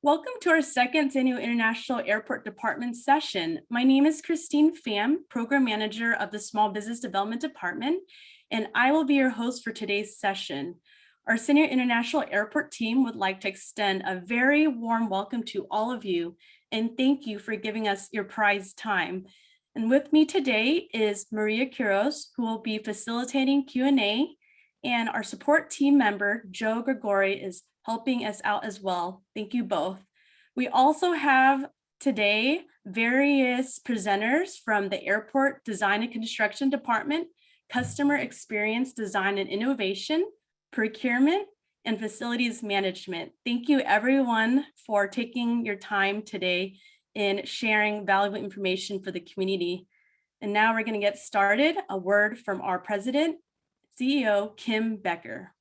Welcome to our second annual International Airport Department session. My name is Christine Pham, Program Manager of the Small Business Development Department, and I will be your host for today's session. Our Senior International Airport team would like to extend a very warm welcome to all of you, and thank you for giving us your prized time. And with me today is Maria Quiros, who will be facilitating Q&A, and our support team member, Joe Gregori, is helping us out as well. Thank you both. We also have today various presenters from the Airport Design and Construction Department, Customer Experience Design and Innovation, Procurement, and Facilities Management. Thank you everyone for taking your time today in sharing valuable information for the community. And now we're going to get started. A word from our President, CEO, Kim Becker.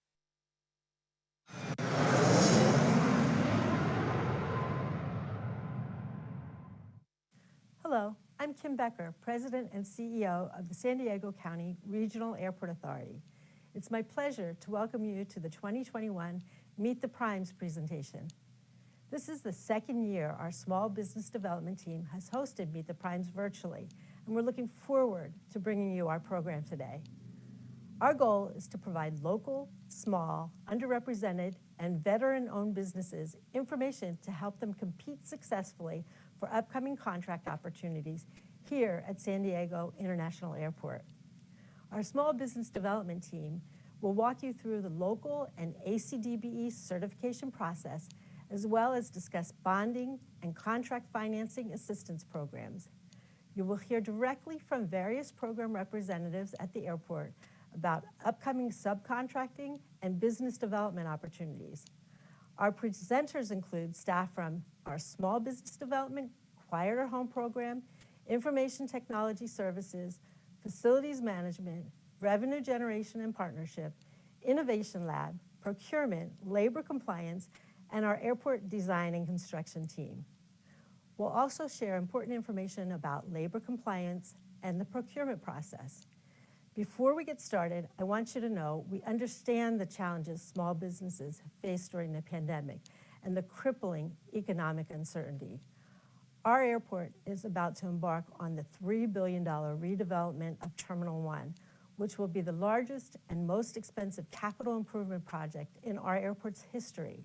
Hello, I'm Kim Becker, President and CEO of the San Diego County Regional Airport Authority. It's my pleasure to welcome you to the 2021 Meet the Primes presentation. This is the second year our small business development team has hosted Meet the Primes virtually, and we're looking forward to bringing you our program today. Our goal is to provide local, small, underrepresented, and veteran-owned businesses information to help them compete successfully for upcoming contract opportunities here at San Diego International Airport. Our small business development team will walk you through the local and ACDBE certification process, as well as discuss bonding and contract financing assistance programs. You will hear directly from various program representatives at the airport about upcoming subcontracting and business development opportunities. Our presenters include staff from our Small Business Development, Quieter Home Program, Information Technology Services, Facilities Management, Revenue Generation and Partnership, Innovation Lab, Procurement, Labor Compliance, and our Airport Design and Construction team. We'll also share important information about labor compliance and the procurement process. Before we get started, I want you to know we understand the challenges small businesses have faced during the pandemic and the crippling economic uncertainty. Our airport is about to embark on the $3 billion redevelopment of Terminal 1, which will be the largest and most expensive capital improvement project in our airport's history.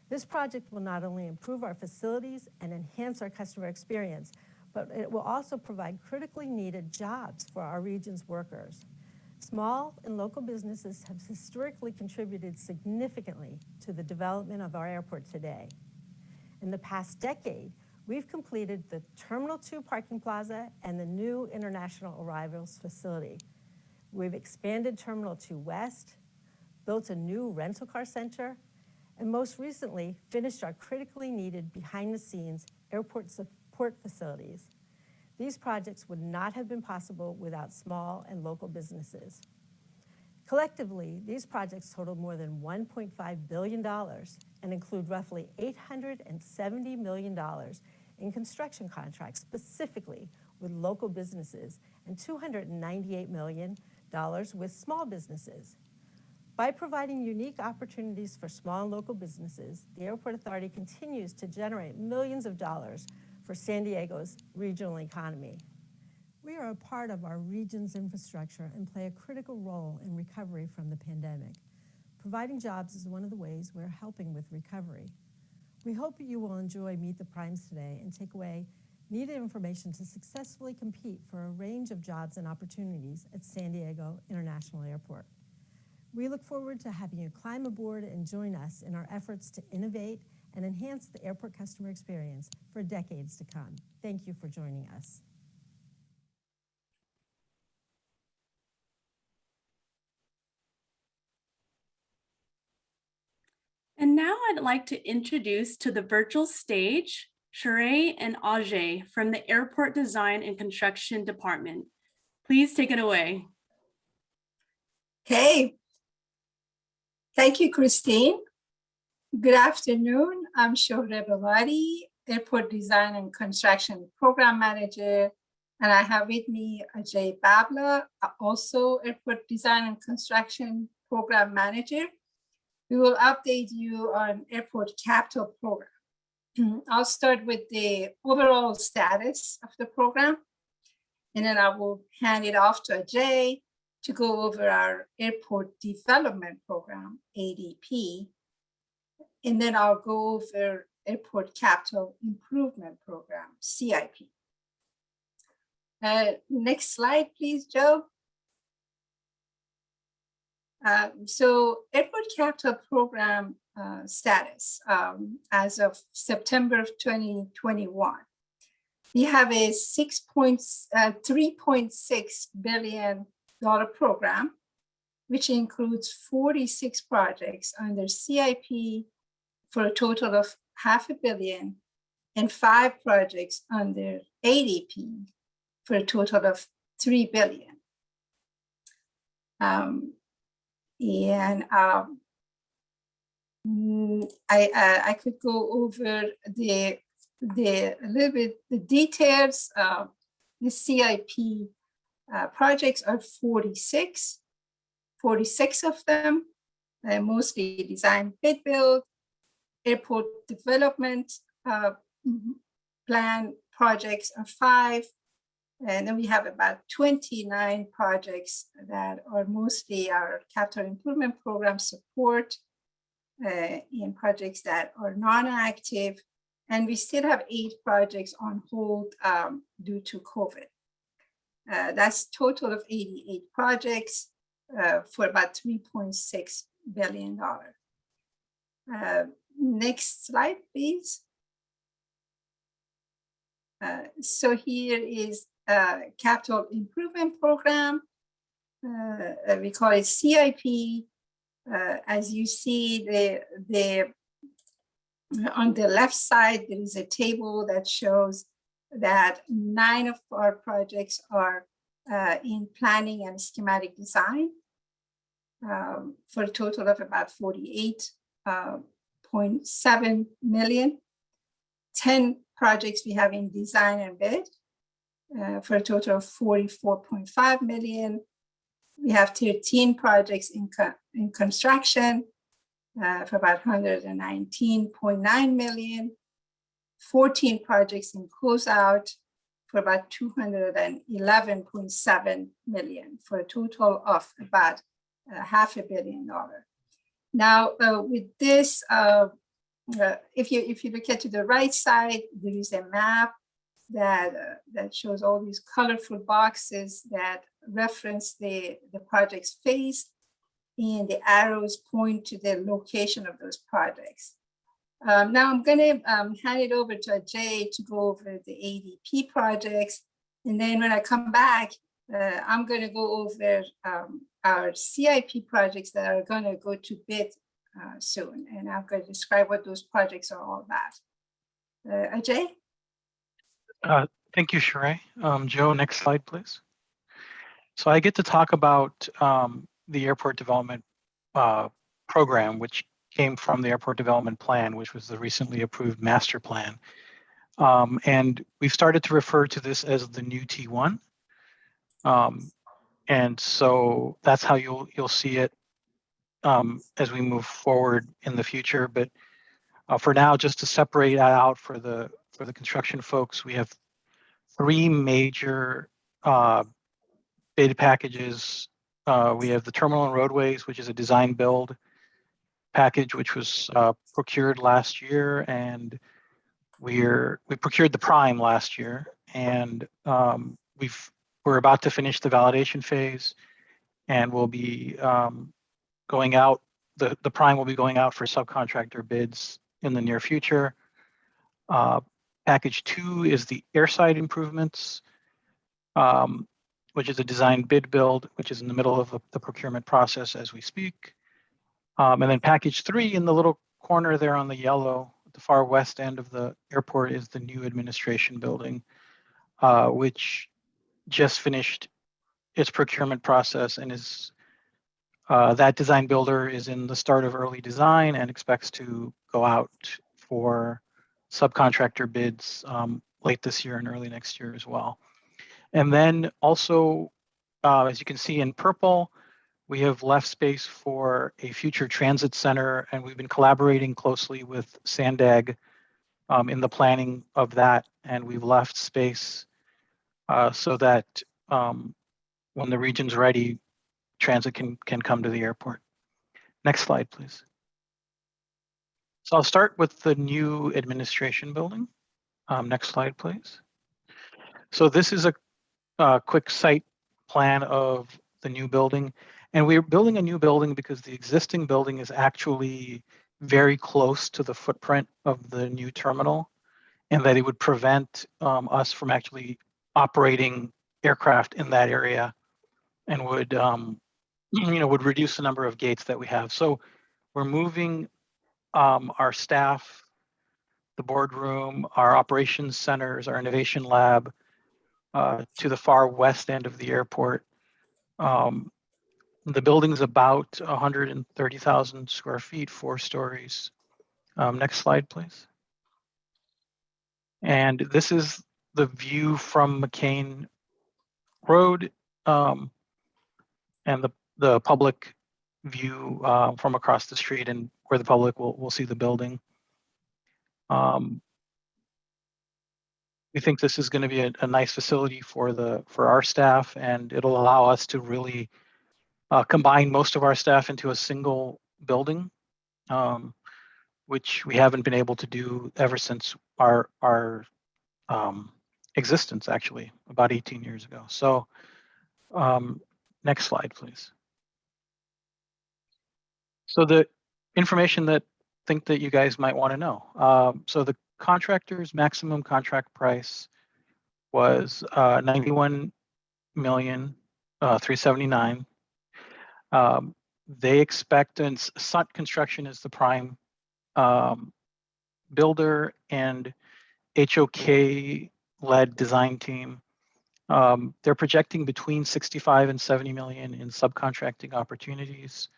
This project will not only improve our facilities and enhance our customer experience, but it will also provide critically needed jobs for our region's workers. Small and local businesses have historically contributed significantly to the development of our airport today. In the past decade, we've completed the Terminal 2 parking plaza and the new International Arrivals facility. We've expanded Terminal 2 West, built a new rental car center, and most recently finished our critically needed behind-the-scenes airport support facilities. These projects would not have been possible without small and local businesses. Collectively, these projects total more than $1.5 billion and include roughly $870 million in construction contracts specifically with local businesses and $298 million with small businesses. By providing unique opportunities for small and local businesses, the Airport Authority continues to generate millions of dollars for San Diego's regional economy. We are a part of our region's infrastructure and play a critical role in recovery from the pandemic. Providing jobs is one of the ways we're helping with recovery. We hope you will enjoy Meet the Primes today and take away needed information to successfully compete for a range of jobs and opportunities at San Diego International Airport. We look forward to having you climb aboard and join us in our efforts to innovate and enhance the airport customer experience for decades to come. Thank you for joining us. And now I'd like to introduce to the virtual stage, Sheree and Ajay from the Airport Design and Construction Department. Please take it away. Hey, thank you, Christine. Good afternoon. I'm Shohreh Bawari, Airport Design and Construction Program Manager, and I have with me Ajay Babla, also Airport Design and Construction Program Manager. We will update you on Airport Capital Program. I'll start with the overall status of the program, and then I will hand it off to Ajay to go over our Airport Development Program, ADP, and then I'll go over Airport Capital Improvement Program, CIP. Next slide, please, Joe. So Airport Capital Program status as of September of 2021. We have a $3.6 billion program, which includes 46 projects under CIP for a total of $500 million, and 5 projects under ADP for a total of $3 billion. I could go over the little bit the details. The CIP projects are 46 of them, mostly design bid build. Airport development plan projects are 5. And then we have about 29 projects that are mostly our capital improvement program support in projects that are non-active. And we still have 8 projects on hold due to COVID. That's total of 88 projects for about $3.6 billion. Next slide, please. So here is capital improvement program. We call it CIP. As you see, on the left side, there is a table that shows that 9 of our projects are in planning and schematic design for a total of about $48.7 million. 10 projects we have in design and bid for a total of $44.5 million. We have 13 projects in construction for about $119.9 million. 14 projects in closeout for about $211.7 million, for a total of about $500 million. Now, with this, if you look at to the right side, there is a map that shows all these colorful boxes that reference the project's phase, and the arrows point to the location of those projects. Now I'm going to hand it over to Ajay to go over the ADP projects, and then when I come back, I'm going to go over our CIP projects that are going to go to bid soon, and I'm going to describe what those projects are all about. Ajay? Thank you, Sheree. Joe, next slide, please. So I get to talk about the airport development program, which came from the airport development plan, which was the recently approved master plan. And we've started to refer to this as the new T1. And so that's how you'll see it as we move forward in the future. But for now, just to separate that out for the construction folks, we have 3 major bid packages. We have the terminal and roadways, which is a design build package, which was procured last year, and we procured the prime last year, and we're about to finish the validation phase, and we'll be going out. The prime will be going out for subcontractor bids in the near future. Package 2 is the Airside Improvements, which is a design bid build, which is in the middle of the procurement process as we speak. And then package 3 in the little corner there on the yellow, at the far west end of the airport, is the new administration building, which just finished its procurement process, and is that design builder is in the start of early design and expects to go out for subcontractor bids late this year and early next year as well. And then also, as you can see in purple, we have left space for a future transit center, and we've been collaborating closely with Sandag in the planning of that, and we've left space so that when the region's ready, transit can come to the airport. Next slide, please. So I'll start with the new administration building. Next slide, please. So this is a quick site plan of the new building. And we're building a new building because the existing building is actually very close to the footprint of the new terminal, and that it would prevent us from actually operating aircraft in that area, and would would reduce the number of gates that we have. So we're moving our staff, the boardroom, our operations centers, our innovation lab to the far west end of the airport. The building's about 130,000 square feet, 4 stories. Next slide, please. And this is the view from McCain Road and the public view from across the street, and where the public will see the building. We think this is going to be a nice facility for our staff, and it'll allow us to really combine most of our staff into a single building, which we haven't been able to do ever since our existence, actually, about 18 years ago. So next slide, please. So the information that you guys might want to know. So the contractor's maximum contract price was $91,379,000. They expect, and Sut Construction is the prime builder and HOK-led design team. They're projecting between 65 and 70 million in subcontracting opportunities.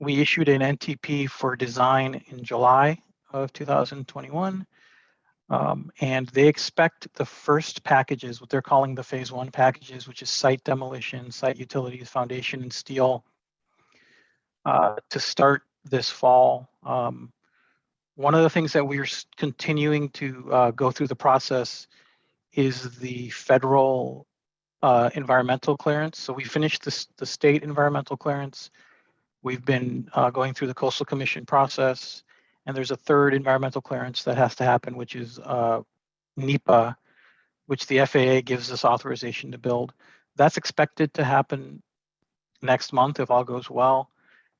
We issued an NTP for design in July of 2021, and they expect the first packages, what they're calling the phase 1 packages, which is site demolition, site utilities, foundation, and steel, to start this fall. One of the things that we're continuing to go through the process is the federal environmental clearance. So we finished the state environmental clearance. We've been going through the Coastal Commission process, and there's a third environmental clearance that has to happen, which is NEPA, which the FAA gives us authorization to build. That's expected to happen next month if all goes well.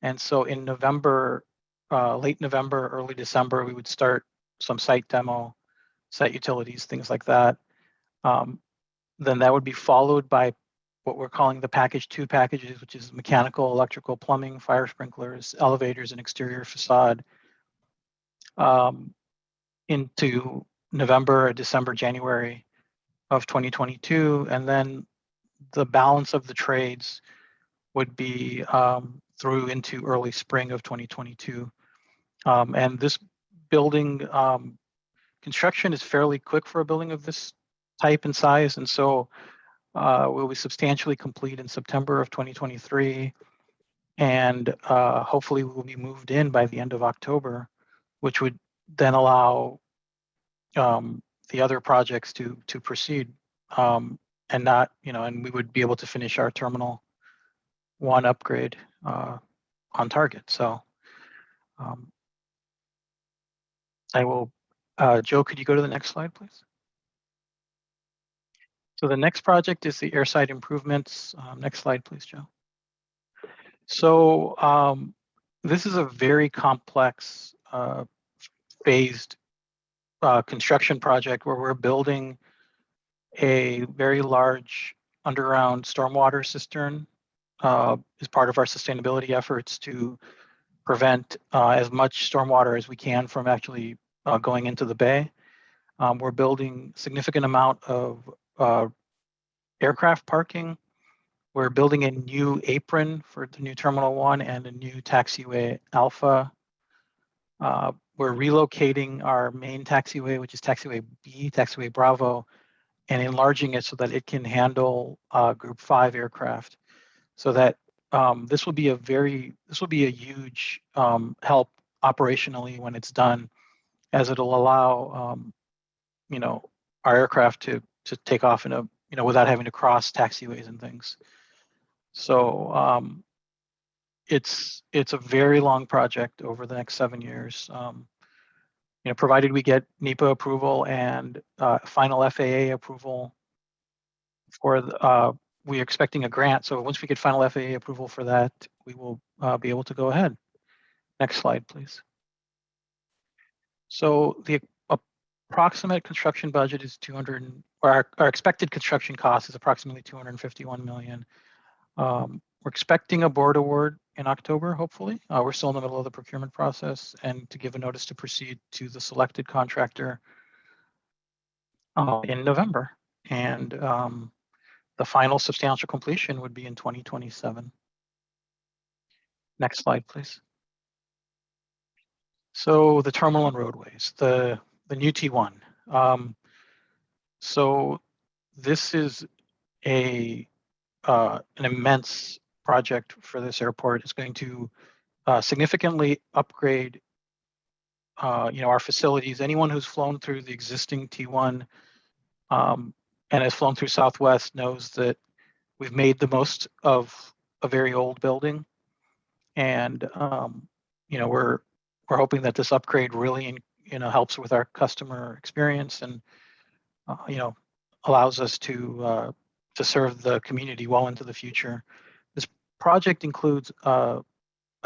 And so in November, late November, early December, we would start some site demo, site utilities, things like that. Then that would be followed by what we're calling the package 2 packages, which is mechanical, electrical, plumbing, fire sprinklers, elevators, and exterior facade, into November, December, January of 2022. And then the balance of the trades would be through into early spring of 2022. And this building construction is fairly quick for a building of this type and size. And so will be substantially complete in September of 2023, and hopefully we'll be moved in by the end of October, which would then allow the other projects to proceed, and not, and we would be able to finish our Terminal 1 upgrade on target. So I will, Joe, could you go to the next slide, please? So the next project is the Airside Improvements. Next slide, please, Joe. So this is a very complex phased construction project where we're building a very large underground stormwater cistern as part of our sustainability efforts to prevent as much stormwater as we can from actually going into the bay. We're building a significant amount of aircraft parking. We're building a new apron for the new Terminal 1 and a new taxiway Alpha. We're relocating our main taxiway, which is taxiway B, taxiway Bravo, and enlarging it so that it can handle Group 5 aircraft. So that this will be a huge help operationally when it's done, as it'll allow our aircraft to take off in a without having to cross taxiways and things. So it's a very long project over the next 7 years. Provided we get NEPA approval and final FAA approval for we're expecting a grant. So once we get final FAA approval for that, we will be able to go ahead. Next slide, please. So the approximate construction budget is 200, or our expected construction cost is approximately 251 million. We're expecting a board award in October, hopefully. We're still in the middle of the procurement process, and to give a notice to proceed to the selected contractor in November. And the final substantial completion would be in 2027. Next slide, please. So the terminal and roadways, the new T1. So this is an immense project for this airport. It's going to significantly upgrade our facilities. Anyone who's flown through the existing T1 and has flown through Southwest knows that we've made the most of a very old building, and we're hoping that this upgrade really helps with our customer experience and allows us to serve the community well into the future. This project includes a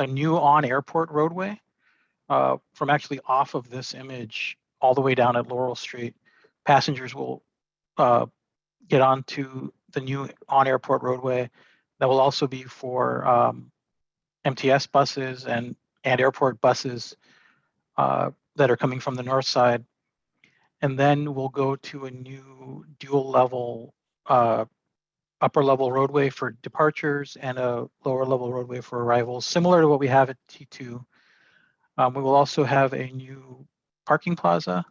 new on-airport roadway from actually off of this image all the way down at Laurel Street. Passengers will get onto the new on-airport roadway. That will also be for MTS buses and airport buses that are coming from the north side. And then we'll go to a new dual level upper level roadway for departures and a lower level roadway for arrivals, similar to what we have at T2. We will also have a new parking plaza,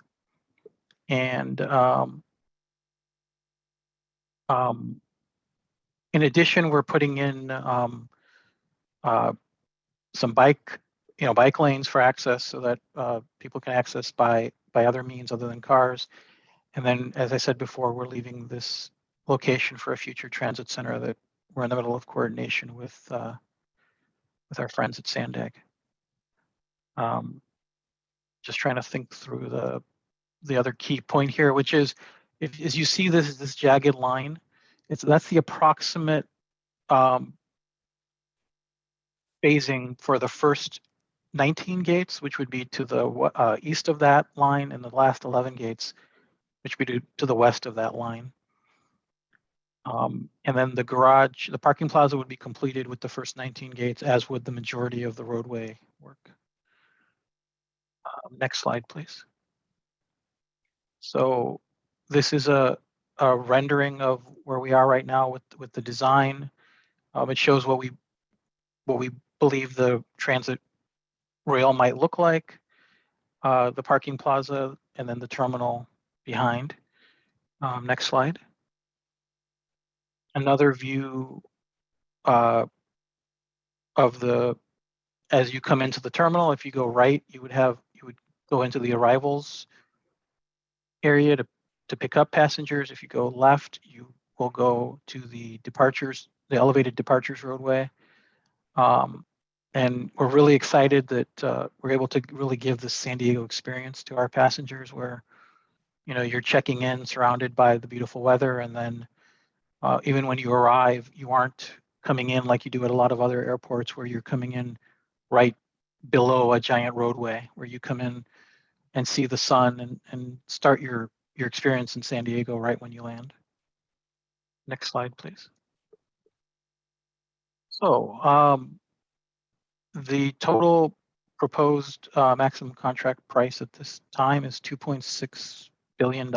and in addition, we're putting in some bike lanes for access so that people can access by other means other than cars. And then, as I said before, we're leaving this location for a future transit center that we're in the middle of coordination with our friends at Sandag. Just trying to think through the other key point here, which is, as you see this jagged line, that's the approximate phasing for the first 19 gates, which would be to the east of that line, and the last 11 gates, which would be to the west of that line. And then the parking plaza would be completed with the first 19 gates, as would the majority of the roadway work. Next slide, please. So this is a rendering of where we are right now with the design. It shows what we believe the transit rail might look like, the parking plaza, and then the terminal behind. Next slide. Another view of as you come into the terminal. If you go right, you would go into the arrivals area to pick up passengers. If you go left, you will go to the elevated departures roadway. And we're really excited that we're able to really give the San Diego experience to our passengers, where you're checking in surrounded by the beautiful weather, and then even when you arrive, you aren't coming in like you do at a lot of other airports, where you're coming in right below a giant roadway, where you come in and see the sun and start your experience in San Diego right when you land. Next slide, please. So the total proposed maximum contract price at this time is $2.6 billion,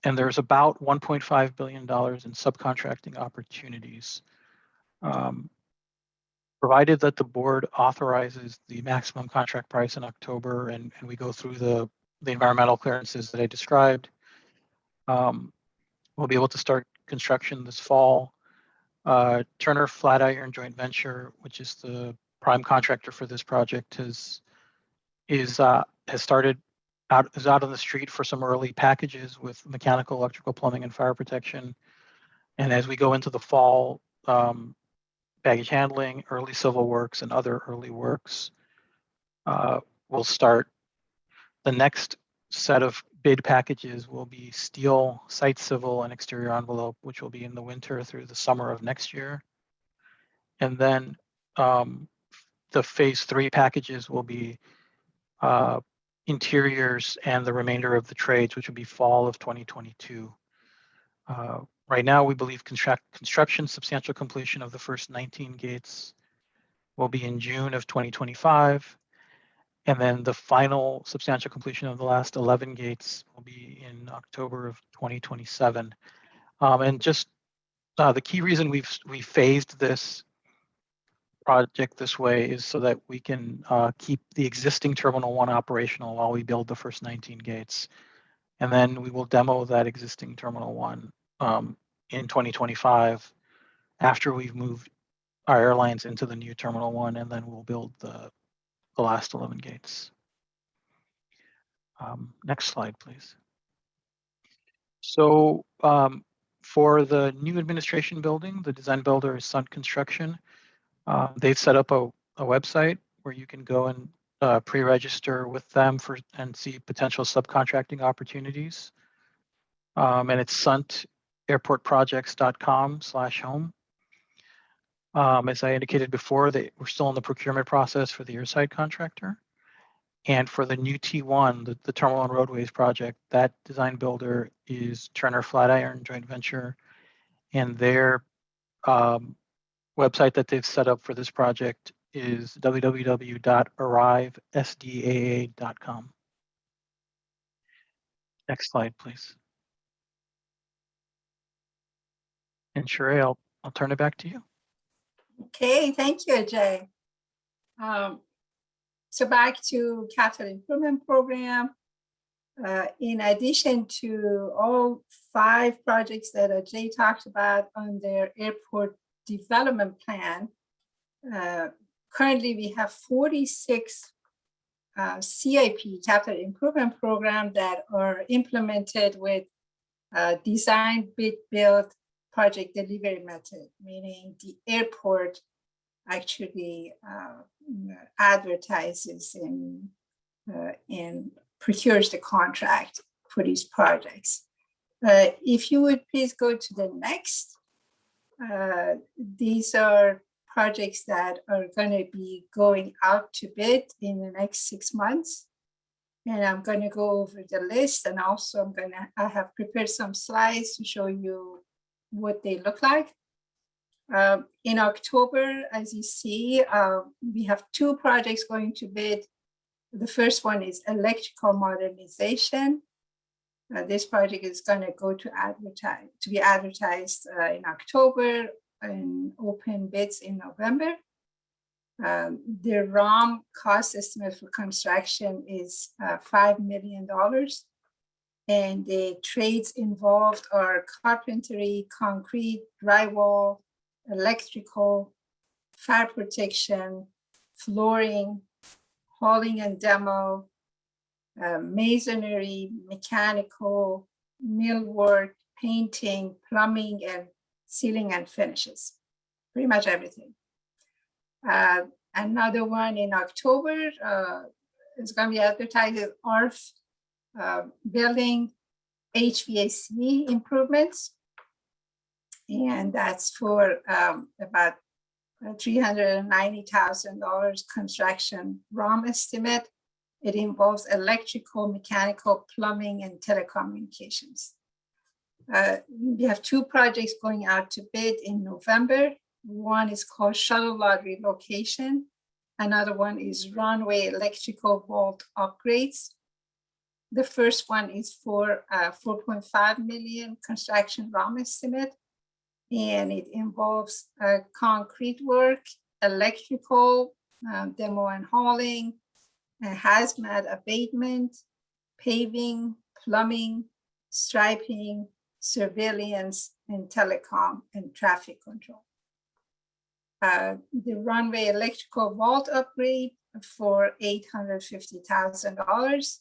and there's about $1.5 billion in subcontracting opportunities. Provided that the board authorizes the maximum contract price in October, and we go through the environmental clearances that I described, we'll be able to start construction this fall. Turner Flatiron joint venture, which is the prime contractor for this project, is started is out on the street for some early packages with mechanical, electrical, plumbing, and fire protection. And as we go into the fall, baggage handling, early civil works, and other early works will start. The next set of bid packages will be steel, site civil, and exterior envelope, which will be in the winter through the summer of next year. And then the phase 3 packages will be interiors and the remainder of the trades, which will be fall of 2022. Right now, we believe construction substantial completion of the first 19 gates will be in June of 2025. And then the final substantial completion of the last 11 gates will be in October of 2027. And just the key reason we phased this project this way is so that we can keep the existing Terminal 1 operational while we build the first 19 gates. And then we will demo that existing Terminal 1 in 2025 after we've moved our airlines into the new Terminal 1, and then we'll build the last 11 gates. Next slide, please. So for the new administration building, the design builder is Sun Construction. They've set up a website where you can go and pre-register with them and see potential subcontracting opportunities. And it's suntairportprojects.com/home. As I indicated before, we're still in the procurement process for the Airside contractor. And for the new T1, the Terminal 1 Roadways project, that design builder is Turner Flatiron Joint Venture. And their website that they've set up for this project is www.arrivesdaa.com. Next slide, please. And Sheree, I'll turn it back to you. Okay, thank you, Ajay. So back to capital improvement program. In addition to all 5 projects that Ajay talked about on their airport development plan, currently we have 46 CIP, capital improvement program, that are implemented with design, bid, build, project delivery method, meaning the airport actually advertises and procures the contract for these projects. If you would please go to the next. These are projects that are going to be going out to bid in the next 6 months. And I'm going to go over the list, and also I have prepared some slides to show you what they look like. In October, as you see, we have 2 projects going to bid. The first one is electrical modernization. This project is going to go to be advertised in October and open bids in November. The ROM cost estimate for construction is $5 million. And the trades involved are carpentry, concrete, drywall, electrical, fire protection, flooring, hauling and demo, masonry, mechanical, millwork, painting, plumbing, and sealing and finishes. Pretty much everything. Another one in October is going to be advertised as ARF building HVAC improvements. And that's for about $390,000 construction ROM estimate. It involves electrical, mechanical, plumbing, and telecommunications. We have 2 projects going out to bid in November. One is called Shuttle Lot Relocation. Another one is Runway Electrical Vault Upgrades. The first one is for $4.5 million construction ROM estimate. And it involves concrete work, electrical, demo and hauling, hazmat abatement, paving, plumbing, striping, surveillance, and telecom and traffic control. the runway electrical vault upgrade for $850,000.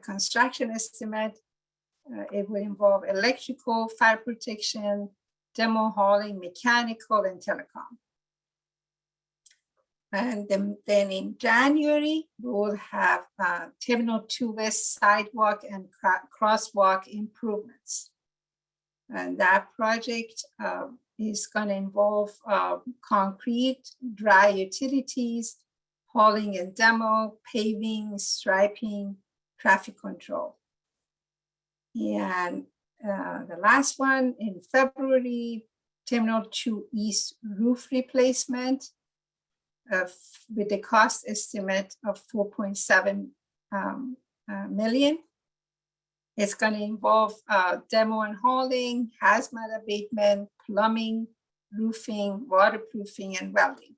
Construction estimate. It will involve electrical, fire protection, demo hauling, mechanical, and telecom. And then in January, we will have Terminal 2 West Sidewalk and Crosswalk improvements. And that project is going to involve concrete, dry utilities, hauling and demo, paving, striping, traffic control. And the last one in February, Terminal 2 East roof replacement with the cost estimate of $4.7 million. It's going to involve demo and hauling, hazmat abatement, plumbing, roofing, waterproofing, and welding.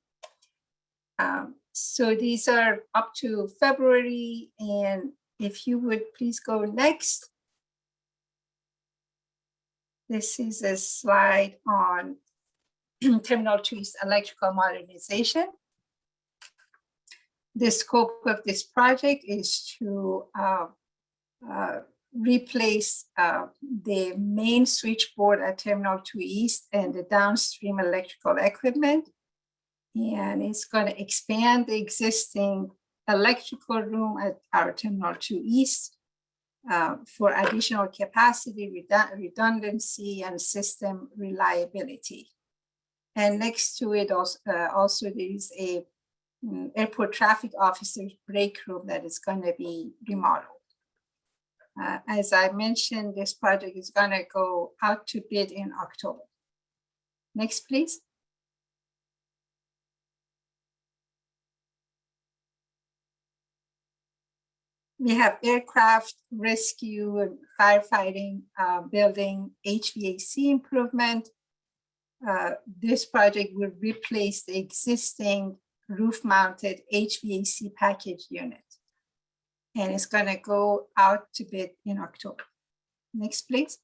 So these are up to February. And if you would please go next. This is a slide on Terminal 2 East electrical modernization. The scope of this project is to replace the main switchboard at Terminal 2 East and the downstream electrical equipment. And it's going to expand the existing electrical room at our Terminal 2 East for additional capacity, redundancy, and system reliability. And next to it also there is a airport traffic officer's break room that is going to be remodeled. As I mentioned, this project is going to go out to bid in October. Next, please. We have aircraft rescue and firefighting building HVAC improvement. This project will replace the existing roof-mounted HVAC package unit. And it's going to go out to bid in October. Next, please.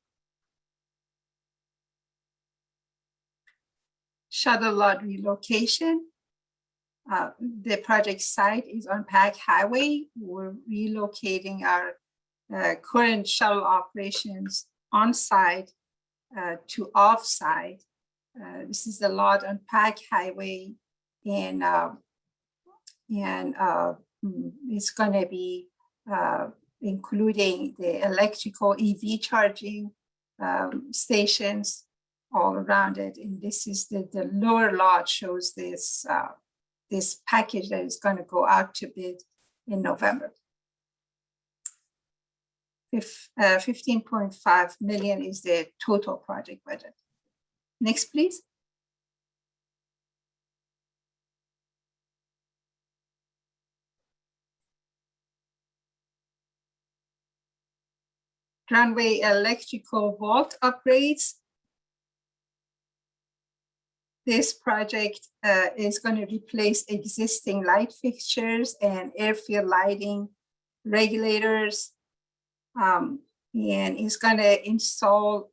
Shuttle lot relocation. The project site is on Hvac Highway. We're relocating our current shuttle operations on site to off site. This is the lot on Hvac Highway, and it's going to be including the electrical EV charging stations all around it. And this is the lower lot shows this this package that is going to go out to bid in November. 15.5 million is the total project budget. Next, please. Runway electrical vault upgrades. This project is going to replace existing light fixtures and airfield lighting regulators, and it's going to install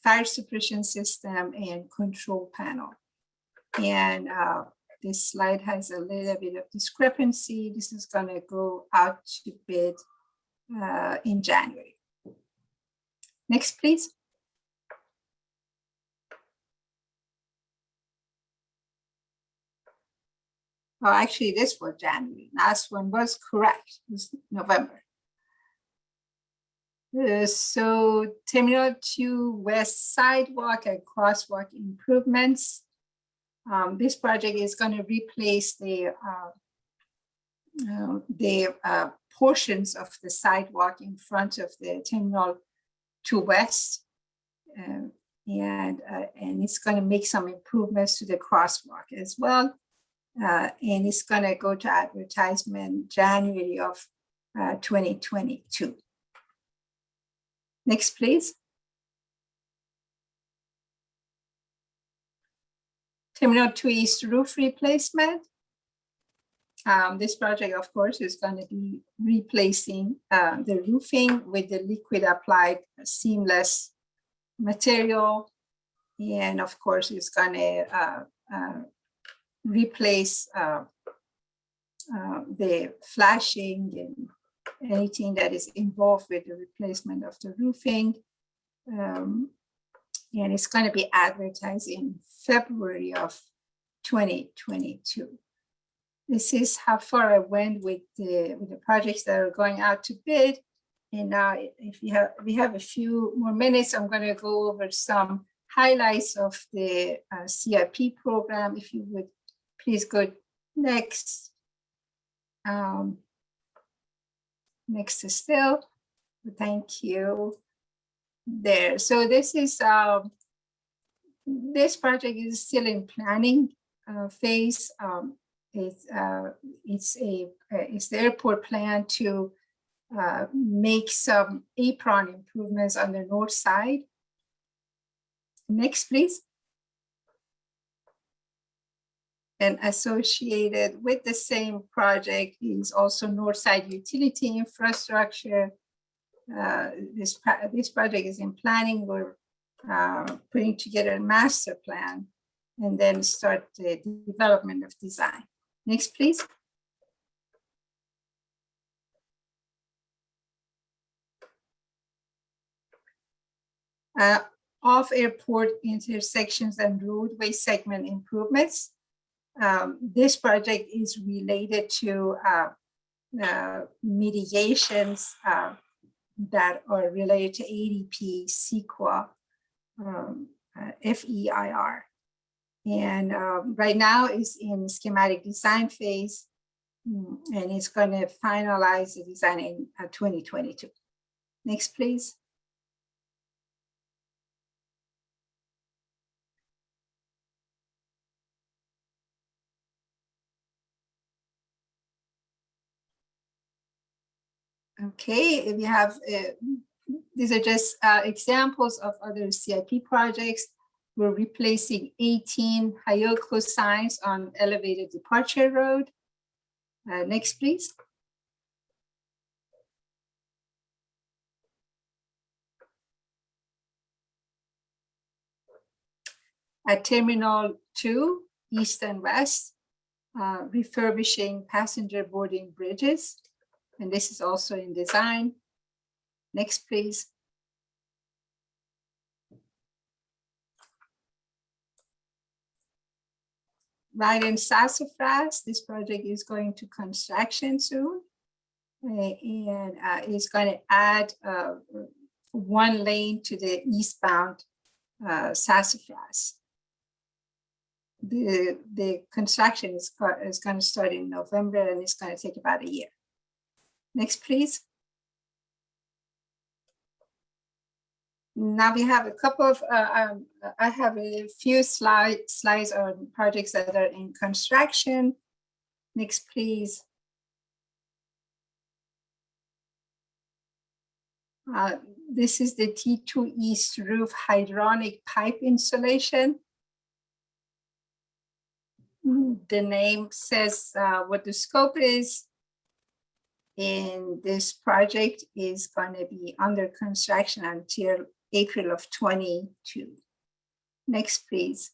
fire suppression system and control panel. And this slide has a little bit of discrepancy. This is going to go out to bid in January. Next, please. Oh, actually, this was January. Last one was correct. It was November. So Terminal 2 West Sidewalk and Crosswalk improvements. This project is going to replace the portions of the sidewalk in front of the Terminal 2 West. And it's going to make some improvements to the crosswalk as well. And it's going to go to advertisement January of 2022. Next, please. Terminal 2 East roof replacement. This project, of course, is going to be replacing the roofing with the liquid applied seamless material. And of course, it's going to replace the flashing and anything that is involved with the replacement of the roofing. And it's going to be advertised in February of 2022. This is how far I went with the projects that are going out to bid. And now, if we have a few more minutes, I'm going to go over some highlights of the CIP program. If you would please go next. Next still. Thank you. There. So this is this project is still in planning phase. It's the airport plan to make some apron improvements on the north side. Next, please. And associated with the same project is also north side utility infrastructure. This project is in planning. We're putting together a master plan and then start the development of design. Next, please. Off-airport intersections and roadway segment improvements. This project is related to mediations that are related to ADP, CEQA, FEIR. And right now it's in schematic design phase, and it's going to finalize the design in 2022. Next, please. Okay, we have, these are just examples of other CIP projects. We're replacing 18 Hyoko signs on elevated departure road. Next, please. At Terminal 2, East and West, refurbishing passenger boarding bridges. And this is also in design. Next, please. Right in Sassafras, this project is going to construction soon. And it's going to add one lane to the eastbound Sassafras. The construction is going to start in November and it's going to take about a year. Next, please. Now we have a couple of, I have a few slides on projects that are in construction. Next, please. This is the T2 East roof hydronic pipe installation. The name says what the scope is. And this project is going to be under construction until April of 22. Next, please.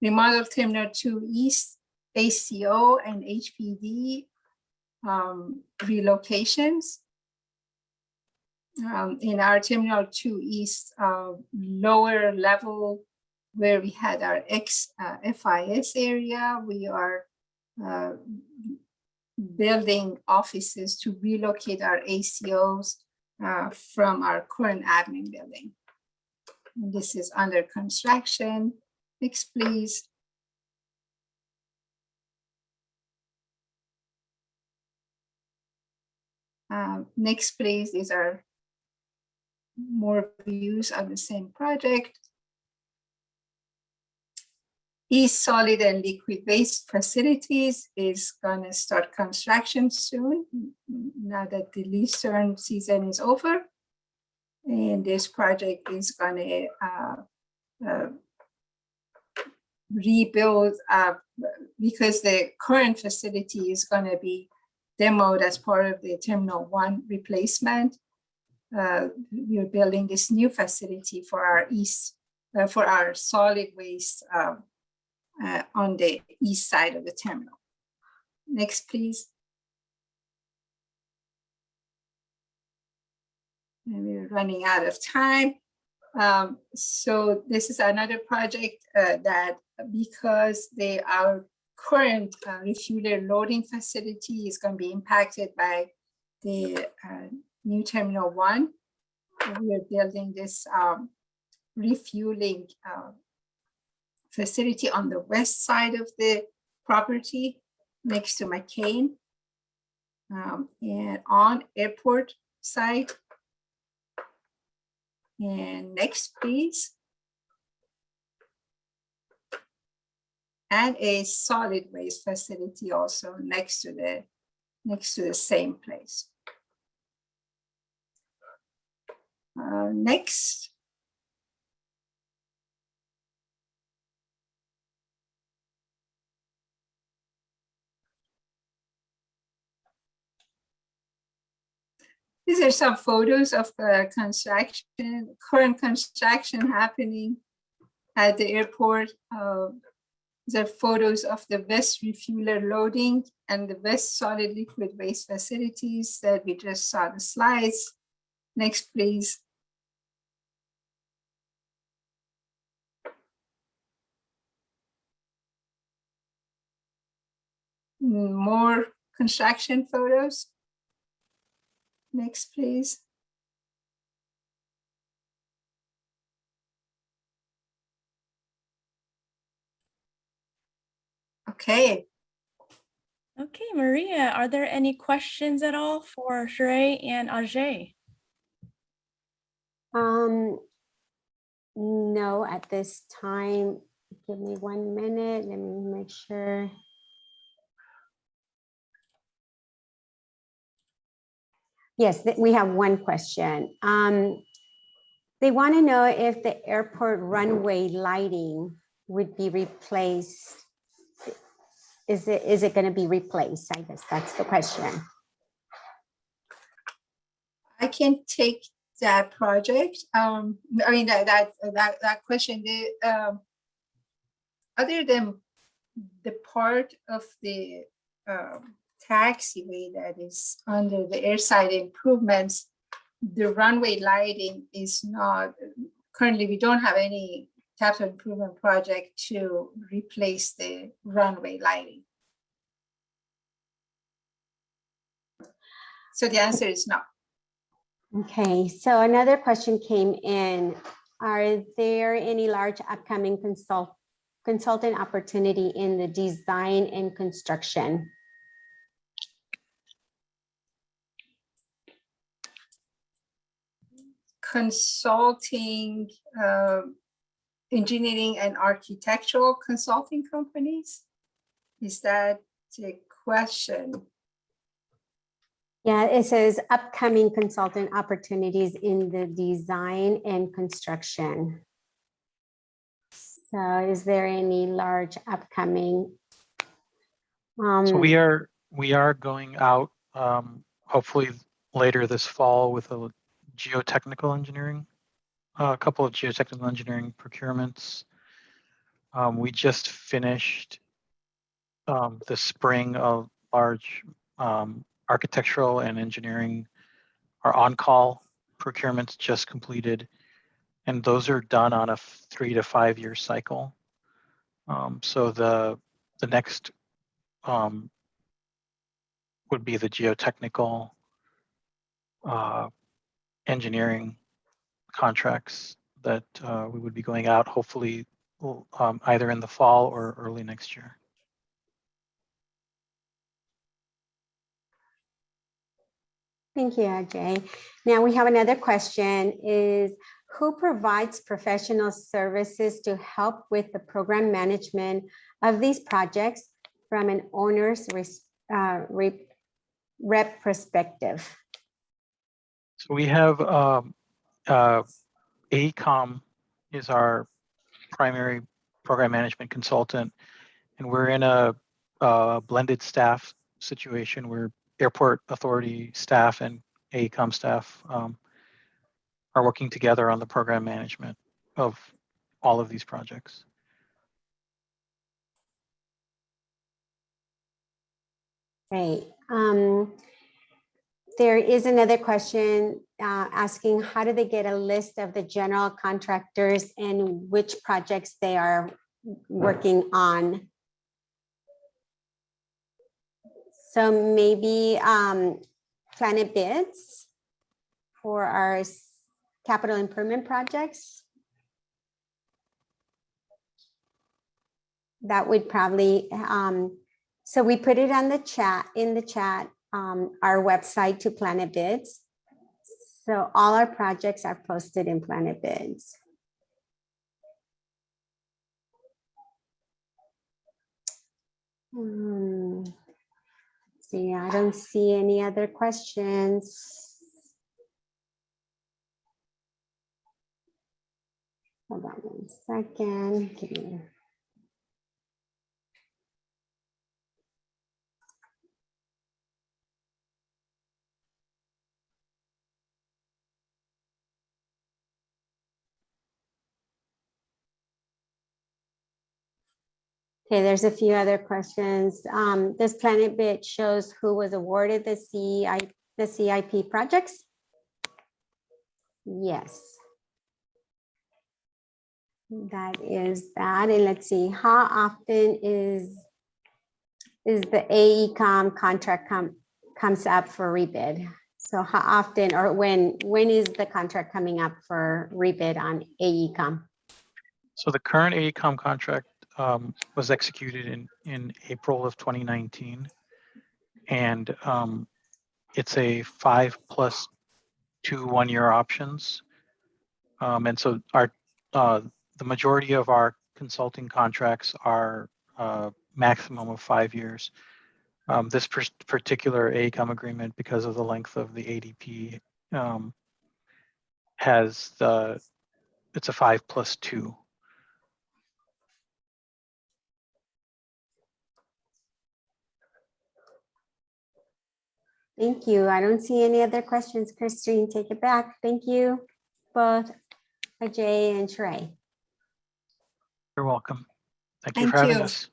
Remodel Terminal 2 East, ACO and HPD relocations. In our Terminal 2 East lower level, where we had our FIS area, we are building offices to relocate our ACOs from our current admin building. And this is under construction. Next, please. Next, please. These are more views of the same project. East solid and liquid waste facilities is going to start construction soon, now that the leaf turn season is over. And this project is going to rebuild because the current facility is going to be demoed as part of the Terminal 1 replacement. we're building this new facility for our solid waste on the east side of the terminal. Next, please. And we're running out of time. So this is another project that, because our current refueler loading facility is going to be impacted by the new Terminal 1, we are building this refueling facility on the west side of the property next to McCain and on airport side. And next, please. And a solid waste facility also next to the same place. Next. These are some photos of the current construction happening at the airport. These are photos of the west refueler loading and the west solid liquid waste facilities that we just saw the slides. Next, please. More construction photos. Next, please. Okay. Okay, Maria, are there any questions at all for Sheree and Ajay? No, at this time. Give me 1 minute. Let me make sure. Yes, we have one question. They want to know if the airport runway lighting would be replaced. Is it going to be replaced? I guess that's the question. I can take that project. I mean that question. Other than the part of the taxiway that is under the Airside Improvements, the runway lighting is not, currently we don't have any capital improvement project to replace the runway lighting. So the answer is no. Okay, so another question came in. Are there any large upcoming consultant opportunity in the design and construction? Consulting, engineering and architectural consulting companies? Is that the question? Yeah, it says upcoming consultant opportunities in the design and construction. So is there any large upcoming? So we are going out hopefully later this fall with a geotechnical engineering, a couple of geotechnical engineering procurements. We just finished this spring of large architectural and engineering. Our on-call procurements just completed, and those are done on a 3 to 5 year cycle. So the next would be the geotechnical engineering contracts that we would be going out hopefully either in the fall or early next year. Thank you, Ajay. Now we have another question is, who provides professional services to help with the program management of these projects from an owner's rep perspective? So we have AECOM is our primary program management consultant, and we're in a blended staff situation where airport authority staff and AECOM staff are working together on the program management of all of these projects. Great. There is another question asking how do they get a list of the general contractors and which projects they are working on? So maybe Planet Bids for our capital improvement projects. That would probably, so we put it on the chat, our website to Planet Bids. So all our projects are posted in Planet Bids. See, I don't see any other questions. Hold on 1 second. Give me. Okay, there's a few other questions. This Planet Bid shows who was awarded the CIP projects? Yes. That is that. And let's see, how often is the AECOM contract comes up for rebid? So how often or when is the contract coming up for rebid on AECOM? So the current AECOM contract was executed in April of 2019, and it's a 5+2 1-year options, and so our the majority of our consulting contracts are maximum of 5 years. This particular AECOM agreement, because of the length of the ADP, has it's a 5+2. Thank you. I don't see any other questions. Christine, take it back. Thank you, both Ajay and Shrey. You're welcome. Thank you for having us.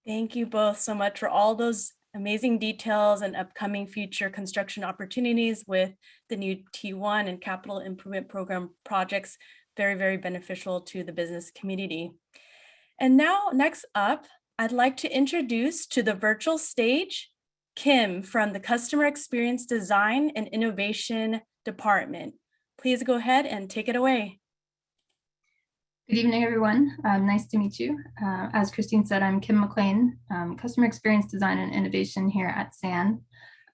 Thank you both so much for all those amazing details and upcoming future construction opportunities with the new T1 and capital improvement program projects. Very, very beneficial to the business community. And now next up, I'd like to introduce to the virtual stage, Kim from the Customer Experience Design and Innovation Department. Please go ahead and take it away. Good evening, everyone. Nice to meet you. As Christine said, I'm Kim McLean, Customer Experience Design and Innovation here at SAN.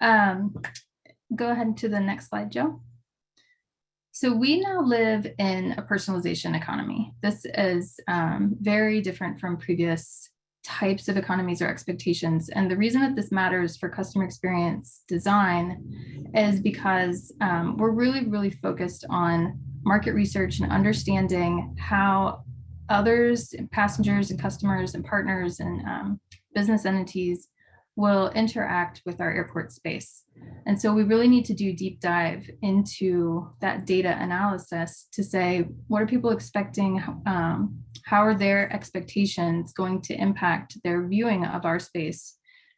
Go ahead to the next slide, Joe. So we now live in a personalization economy. This is very different from previous types of economies or expectations. And the reason that this matters for customer experience design is because we're really focused on market research and understanding how others, passengers and customers and partners and business entities will interact with our airport space. And so we really need to do deep dive into that data analysis to say, what are people expecting? How are their expectations going to impact their viewing of our space?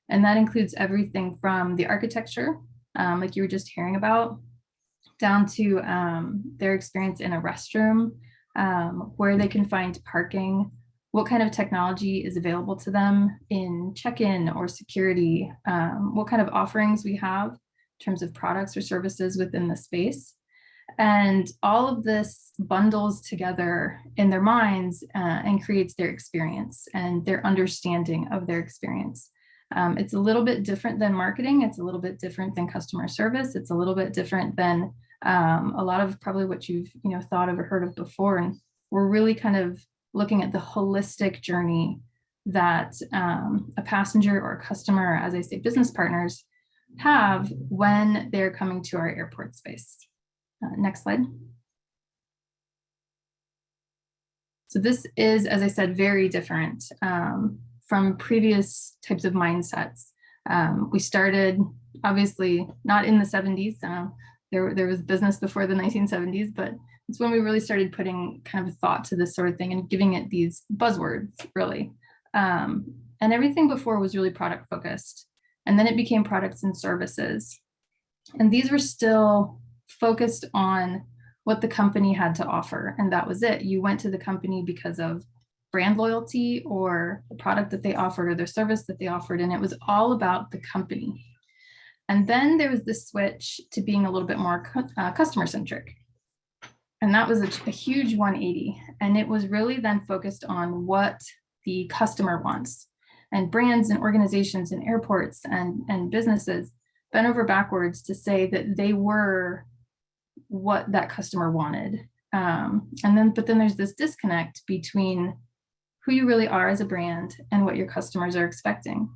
And that includes everything from the architecture, like you were just hearing about, down to their experience in a restroom, where they can find parking, what kind of technology is available to them in check-in or security, what kind of offerings we have in terms of products or services within the space. And all of this bundles together in their minds and creates their experience and their understanding of their experience. It's a little bit different than marketing. It's a little bit different than customer service. It's a little bit different than a lot of probably what you've thought of or heard of before. And we're really kind of looking at the holistic journey that a passenger or a customer, as I say, business partners have when they're coming to our airport space. Next slide. So this is, as I said, very different from previous types of mindsets. We started, obviously, not in the 70s. there was business before the 1970s, but it's when we really started putting kind of thought to this sort of thing and giving it these buzzwords, really. And everything before was really product focused. And then it became products and services. And these were still focused on what the company had to offer. And that was it. You went to the company because of brand loyalty or the product that they offered or their service that they offered. And it was all about the company. And then there was this switch to being a little bit more customer centric. And that was a huge 180. And it was really then focused on what the customer wants. And brands and organizations and airports and businesses bent over backwards to say that they were what that customer wanted. But then there's this disconnect between who you really are as a brand and what your customers are expecting.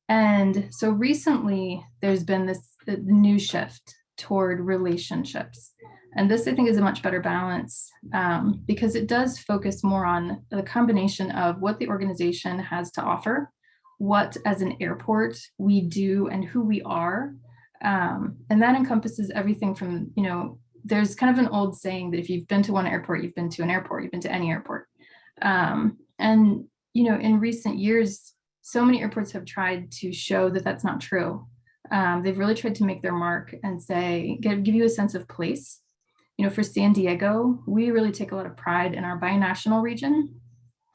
And so recently there's been this new shift toward relationships. And this, I think, is a much better balance because it does focus more on the combination of what the organization has to offer, what as an airport we do and who we are. And that encompasses everything from, there's kind of an old saying that if you've been to one airport, you've been to an airport, you've been to any airport. In recent years, so many airports have tried to show that that's not true. They've really tried to make their mark and say, give you a sense of place. For San Diego, we really take a lot of pride in our binational region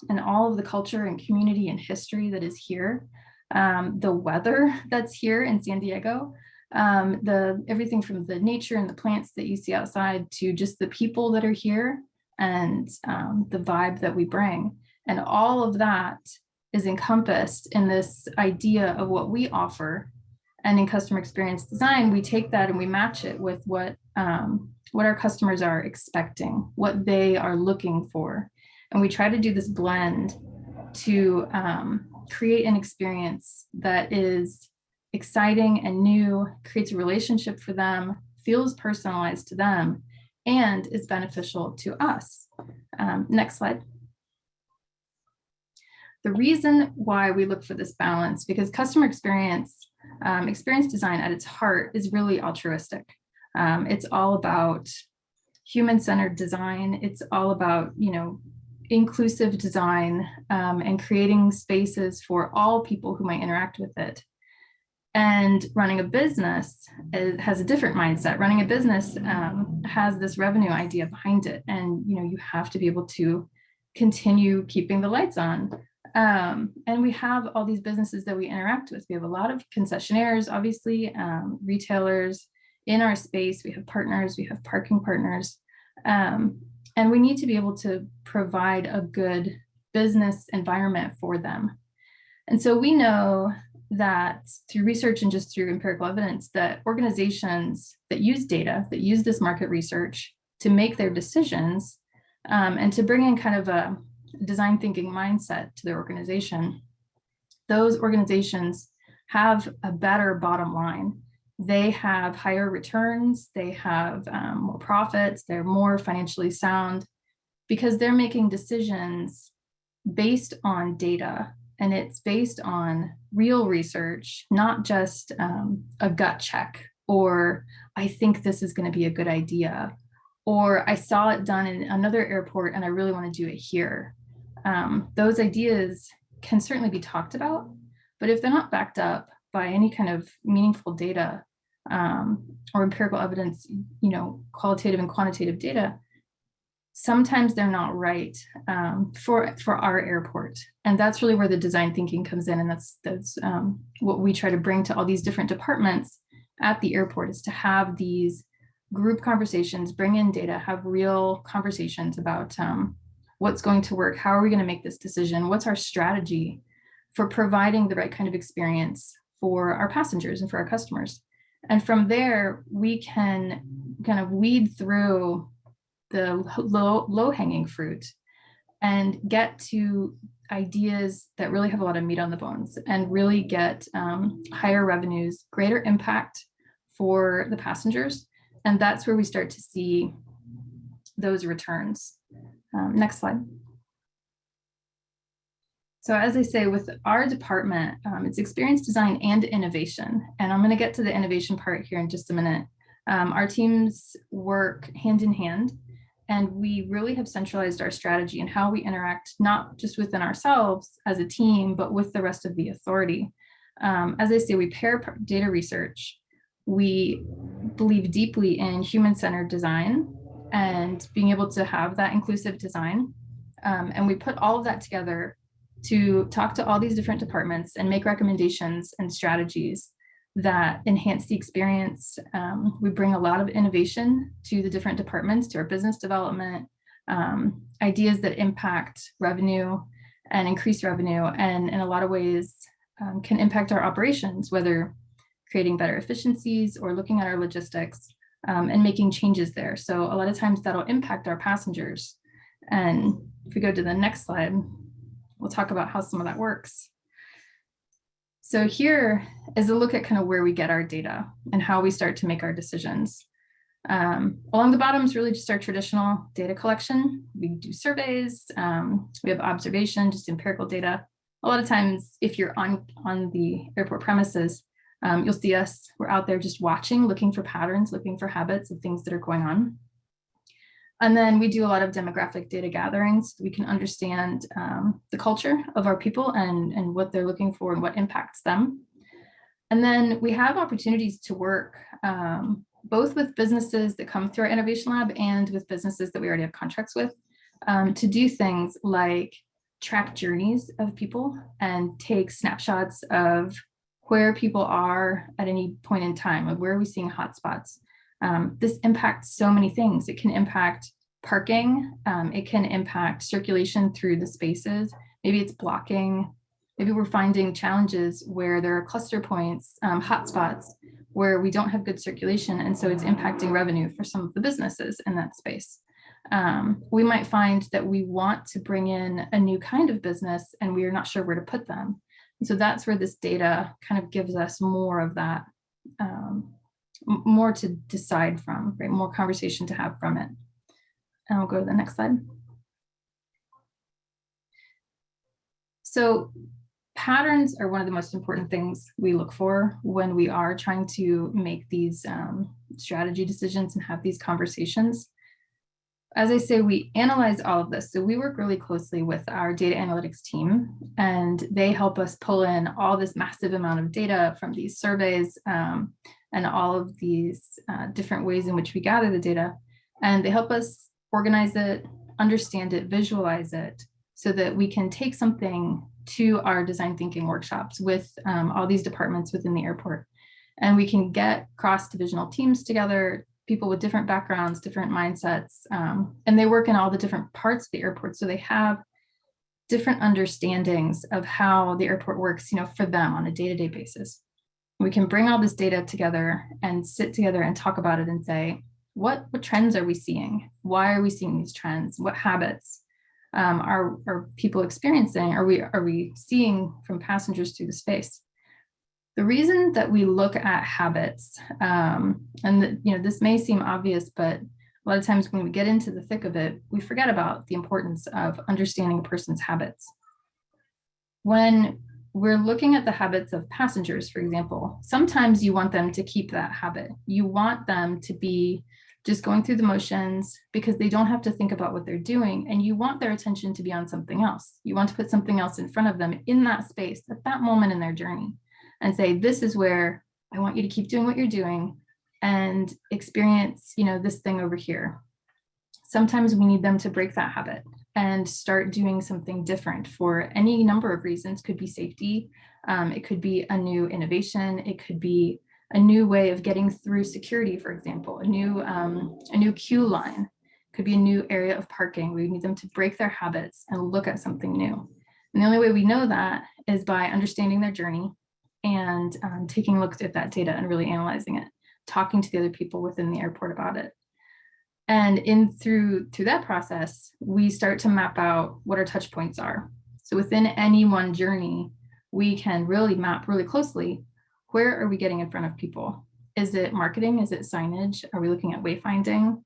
and all of the culture and community and history that is here. The weather that's here in San Diego, everything from the nature and the plants that you see outside to just the people that are here and the vibe that we bring. And all of that is encompassed in this idea of what we offer. And in customer experience design, we take that and we match it with what our customers are expecting, what they are looking for. And we try to do this blend to create an experience that is exciting and new, creates a relationship for them, feels personalized to them, and is beneficial to us. Next slide. The reason why we look for this balance, because customer experience design at its heart is really altruistic. It's all about human-centered design. It's all about, inclusive design and creating spaces for all people who might interact with it. And running a business has a different mindset. Running a business has this revenue idea behind it. And, you have to be able to continue keeping the lights on. And we have all these businesses that we interact with. We have a lot of concessionaires, obviously, retailers in our space. We have partners, we have parking partners. And we need to be able to provide a good business environment for them. And so we know that through research and just through empirical evidence that organizations that use data, that use this market research to make their decisions and to bring in kind of a design thinking mindset to their organization, those organizations have a better bottom line. They have higher returns, they have more profits, they're more financially sound because they're making decisions based on data, and it's based on real research, not just a gut check, or I think this is going to be a good idea, or I saw it done in another airport and I really want to do it here. Those ideas can certainly be talked about, but if they're not backed up by any kind of meaningful data or empirical evidence, qualitative and quantitative data, sometimes they're not right for our airport. And that's really where the design thinking comes in. And that's what we try to bring to all these different departments at the airport, is to have these group conversations, bring in data, have real conversations about what's going to work, how are we going to make this decision, what's our strategy for providing the right kind of experience for our passengers and for our customers. And from there, we can kind of weed through the low-hanging fruit and get to ideas that really have a lot of meat on the bones and really get higher revenues, greater impact for the passengers. And that's where we start to see those returns. Next slide. So as I say, with our department, it's experience design and innovation. And I'm going to get to the innovation part here in just a minute. Our teams work hand in hand, and we really have centralized our strategy and how we interact, not just within ourselves as a team, but with the rest of the authority. As I say, we pair data research. We believe deeply in human-centered design and being able to have that inclusive design. And we put all of that together to talk to all these different departments and make recommendations and strategies that enhance the experience. We bring a lot of innovation to the different departments, to our business development, ideas that impact revenue and increase revenue, and in a lot of ways can impact our operations, whether creating better efficiencies or looking at our logistics and making changes there. So a lot of times that'll impact our passengers. And if we go to the next slide, we'll talk about how some of that works. So here is a look at kind of where we get our data and how we start to make our decisions. Along the bottom is really just our traditional data collection. We do surveys, we have observation, just empirical data. A lot of times, if you're on the airport premises, you'll see us, we're out there just watching, looking for patterns, looking for habits of things that are going on. And then we do a lot of demographic data gatherings. We can understand the culture of our people and what they're looking for and what impacts them. And then we have opportunities to work both with businesses that come through our innovation lab and with businesses that we already have contracts with to do things like track journeys of people and take snapshots of where people are at any point in time, of where are we seeing hotspots. This impacts so many things. It can impact parking. It can impact circulation through the spaces. Maybe it's blocking. Maybe we're finding challenges where there are cluster points, hotspots, where we don't have good circulation. And so it's impacting revenue for some of the businesses in that space. We might find that we want to bring in a new kind of business and we are not sure where to put them. And so that's where this data kind of gives us more of that, more to decide from, right? More conversation to have from it. And I'll go to the next slide. So patterns are one of the most important things we look for when we are trying to make these strategy decisions and have these conversations. As I say, we analyze all of this. So we work really closely with our data analytics team, and they help us pull in all this massive amount of data from these surveys and all of these different ways in which we gather the data. And they help us organize it, understand it, visualize it, so that we can take something to our design thinking workshops with all these departments within the airport. And we can get cross-divisional teams together, people with different backgrounds, different mindsets, and they work in all the different parts of the airport. So they have different understandings of how the airport works, for them on a day-to-day basis. We can bring all this data together and sit together and talk about it and say, what trends are we seeing? Why are we seeing these trends? What habits are people experiencing? Are we seeing from passengers through the space? The reason that we look at habits, this may seem obvious, but a lot of times when we get into the thick of it, we forget about the importance of understanding a person's habits. When we're looking at the habits of passengers, for example, sometimes you want them to keep that habit. You want them to be just going through the motions because they don't have to think about what they're doing, and you want their attention to be on something else. You want to put something else in front of them in that space at that moment in their journey and say, this is where I want you to keep doing what you're doing and experience, this thing over here. Sometimes we need them to break that habit and start doing something different for any number of reasons. Could be safety, it could be a new innovation, it could be a new way of getting through security, for example, a new queue line, could be a new area of parking. We need them to break their habits and look at something new. And the only way we know that is by understanding their journey and taking a look at that data and really analyzing it, talking to the other people within the airport about it. And through that process, we start to map out what our touch points are. So within any one journey, we can really map really closely, where are we getting in front of people? Is it marketing? Is it signage? Are we looking at wayfinding?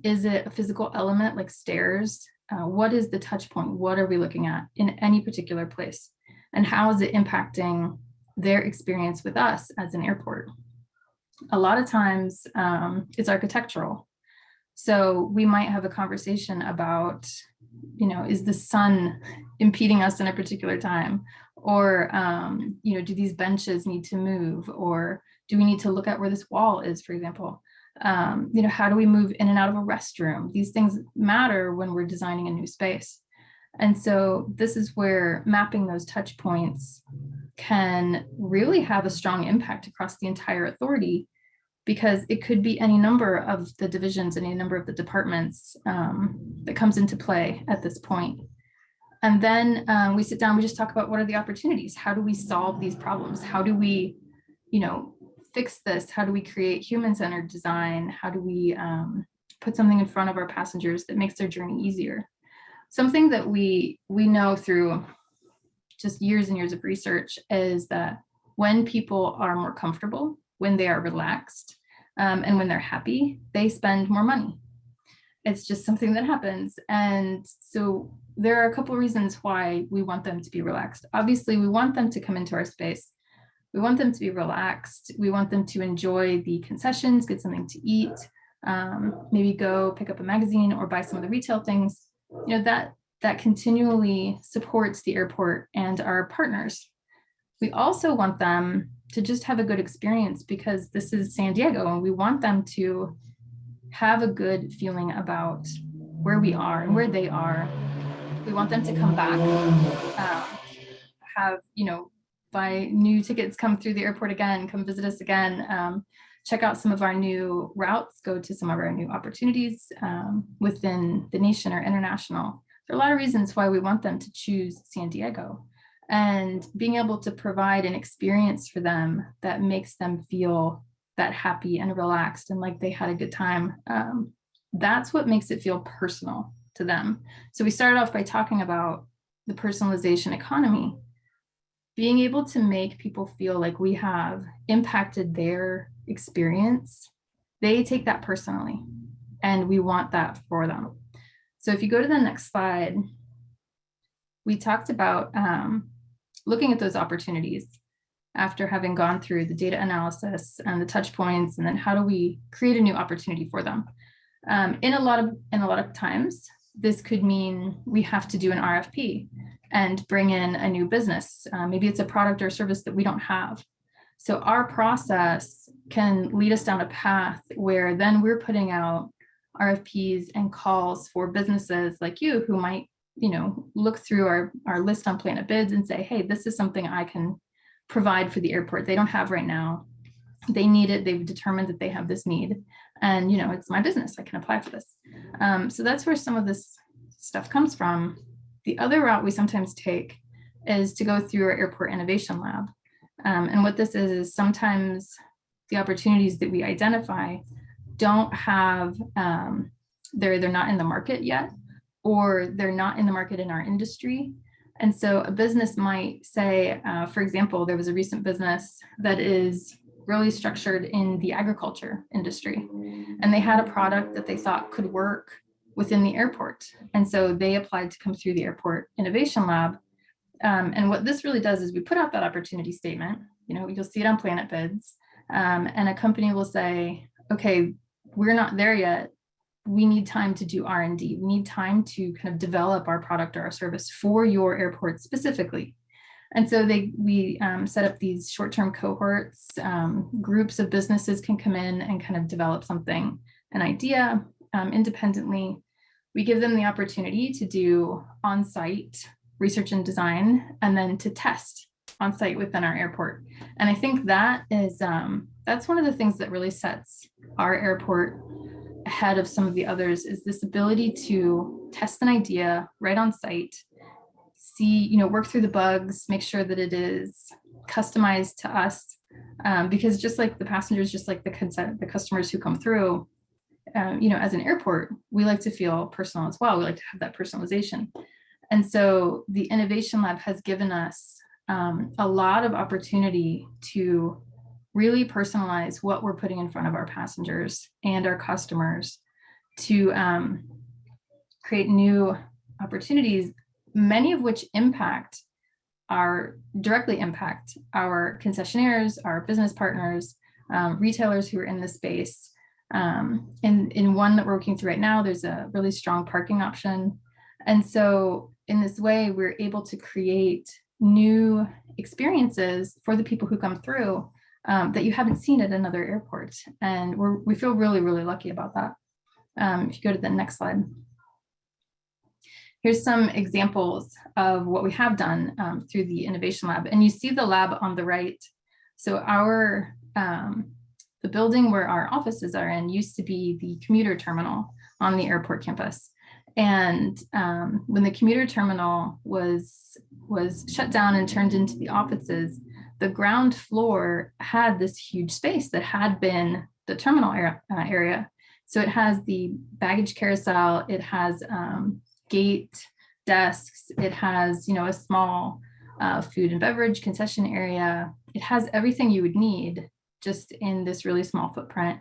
Is it a physical element like stairs? What is the touch point? What are we looking at in any particular place? And how is it impacting their experience with us as an airport? A lot of times it's architectural. So we might have a conversation about, is the sun impeding us in a particular time? Or, do these benches need to move? Or do we need to look at where this wall is, for example? How do we move in and out of a restroom? These things matter when we're designing a new space. And so this is where mapping those touch points can really have a strong impact across the entire authority, because it could be any number of the divisions, any number of the departments that comes into play at this point. And then we sit down, we just talk about what are the opportunities? How do we solve these problems? How do we, fix this? How do we create human-centered design? How do we put something in front of our passengers that makes their journey easier? Something that we know through just years and years of research is that when people are more comfortable, when they are relaxed, and when they're happy, they spend more money. It's just something that happens. And so there are a couple of reasons why we want them to be relaxed. Obviously, we want them to come into our space. We want them to be relaxed. We want them to enjoy the concessions, get something to eat, maybe go pick up a magazine or buy some of the retail things. That continually supports the airport and our partners. We also want them to just have a good experience, because this is San Diego and we want them to have a good feeling about where we are and where they are. We want them to come back, buy new tickets, come through the airport again, come visit us again, check out some of our new routes, go to some of our new opportunities within the nation or international. There are a lot of reasons why we want them to choose San Diego, and being able to provide an experience for them that makes them feel that happy and relaxed and like they had a good time. That's what makes it feel personal to them. So we started off by talking about the personalization economy, being able to make people feel like we have impacted their experience. They take that personally, and we want that for them. So if you go to the next slide, we talked about looking at those opportunities after having gone through the data analysis and the touch points, and then how do we create a new opportunity for them? In a lot of times, this could mean we have to do an RFP and bring in a new business. Maybe it's a product or service that we don't have. So our process can lead us down a path where then we're putting out RFPs and calls for businesses like you who might, look through our list on Planet Bids and say, hey, this is something I can provide for the airport. They don't have right now. They need it. They've determined that they have this need. And, it's my business. I can apply for this. So that's where some of this stuff comes from. The other route we sometimes take is to go through our airport innovation lab. And what this is sometimes the opportunities that we identify don't have, they're either not in the market yet, or they're not in the market in our industry. And so a business might say, for example, there was a recent business that is really structured in the agriculture industry, and they had a product that they thought could work within the airport. And so they applied to come through the Airport Innovation Lab. And what this really does is we put out that opportunity statement, you'll see it on Planet Bids, and a company will say, okay, we're not there yet. We need time to do R&D. We need time to kind of develop our product or our service for your airport specifically. And so we set up these short-term cohorts. Groups of businesses can come in and kind of develop something, an idea independently. We give them the opportunity to do on-site research and design, and then to test on-site within our airport. And I think that is, that's one of the things that really sets our airport ahead of some of the others, is this ability to test an idea right on site, see, work through the bugs, make sure that it is customized to us. Because just like the passengers, just like the customers who come through, as an airport, we like to feel personal as well. We like to have that personalization. And so the Innovation Lab has given us a lot of opportunity to really personalize what we're putting in front of our passengers and our customers, to create new opportunities, many of which directly impact our concessionaires, our business partners, retailers who are in the space. In one that we're working through right now, there's a really strong parking option. And so in this way, we're able to create new experiences for the people who come through that you haven't seen at another airport. And we feel really, really lucky about that. If you go to the next slide. Here's some examples of what we have done through the Innovation Lab. And you see the lab on the right. So the building where our offices are in used to be the commuter terminal on the airport campus. And when the commuter terminal was shut down and turned into the offices, the ground floor had this huge space that had been the terminal area. So it has the baggage carousel, it has gate desks, it has, a small food and beverage concession area. It has everything you would need just in this really small footprint.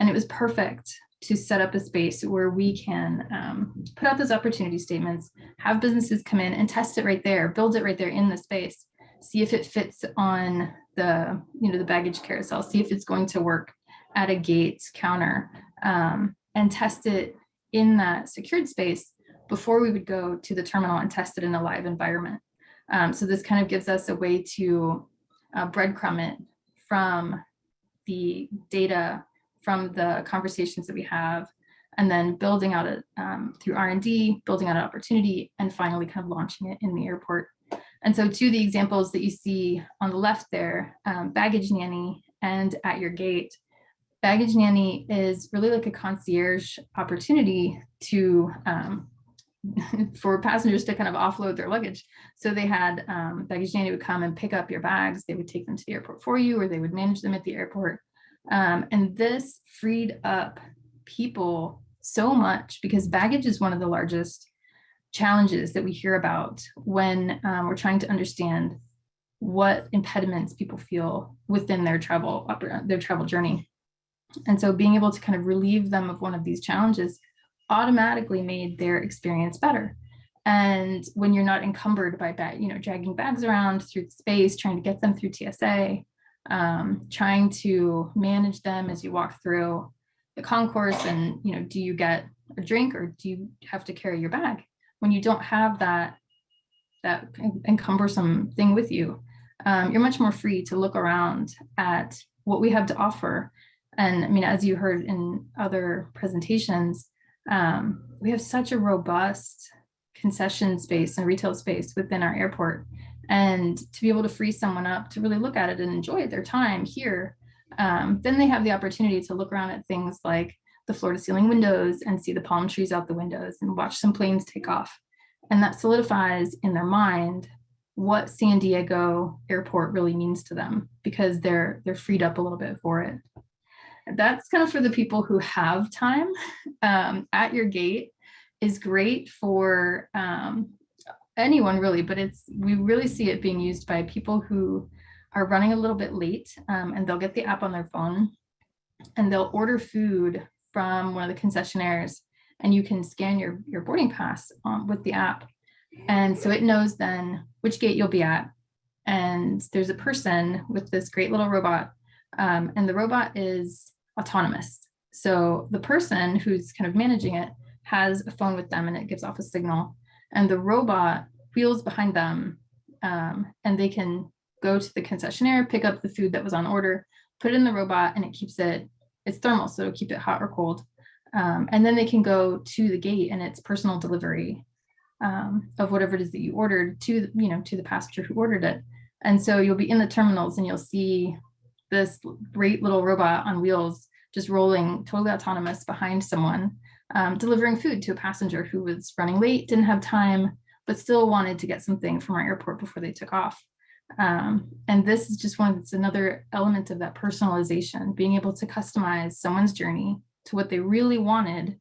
And it was perfect to set up a space where we can put out those opportunity statements, have businesses come in and test it right there, build it right there in the space, see if it fits on the, the baggage carousel, see if it's going to work at a gate counter, and test it in that secured space before we would go to the terminal and test it in a live environment. So this kind of gives us a way to breadcrumb it from the data, from the conversations that we have, and then building out it through R&D, building out an opportunity, and finally kind of launching it in the airport. And so two of the examples that you see on the left there, Baggage Nanny and At Your Gate. Baggage Nanny is really like a concierge opportunity to for passengers to kind of offload their luggage. So they had Baggage Nanny would come and pick up your bags. They would take them to the airport for you, or they would manage them at the airport. And this freed up people so much, because baggage is one of the largest challenges that we hear about when we're trying to understand what impediments people feel within their travel journey. And so being able to kind of relieve them of one of these challenges automatically made their experience better. And when you're not encumbered by dragging bags around through the space, trying to get them through TSA, trying to manage them as you walk through the concourse, and do you get a drink or do you have to carry your bag? When you don't have that encumbersome thing with you, you're much more free to look around at what we have to offer. And I mean, as you heard in other presentations, we have such a robust concession space and retail space within our airport. And to be able to free someone up to really look at it and enjoy their time here, then they have the opportunity to look around at things like the floor to ceiling windows and see the palm trees out the windows and watch some planes take off. And that solidifies in their mind what San Diego airport really means to them, because they're freed up a little bit for it. That's kind of for the people who have time. At Your Gate is great for anyone really, but we really see it being used by people who are running a little bit late, and they'll get the app on their phone and they'll order food from one of the concessionaires, and you can scan your boarding pass with the app. And so it knows then which gate you'll be at. And there's a person with this great little robot, and the robot is autonomous. So the person who's kind of managing it has a phone with them, and it gives off a signal, and the robot wheels behind them, and they can go to the concessionaire, pick up the food that was on order, put it in the robot, and it keeps it's thermal, so it'll keep it hot or cold. And then they can go to the gate, and it's personal delivery of whatever it is that you ordered to the passenger who ordered it. And so you'll be in the terminals and you'll see this great little robot on wheels just rolling totally autonomous behind someone, delivering food to a passenger who was running late, didn't have time, but still wanted to get something from our airport before they took off. And this is just it's another element of that personalization, being able to customize someone's journey to what they really wanted.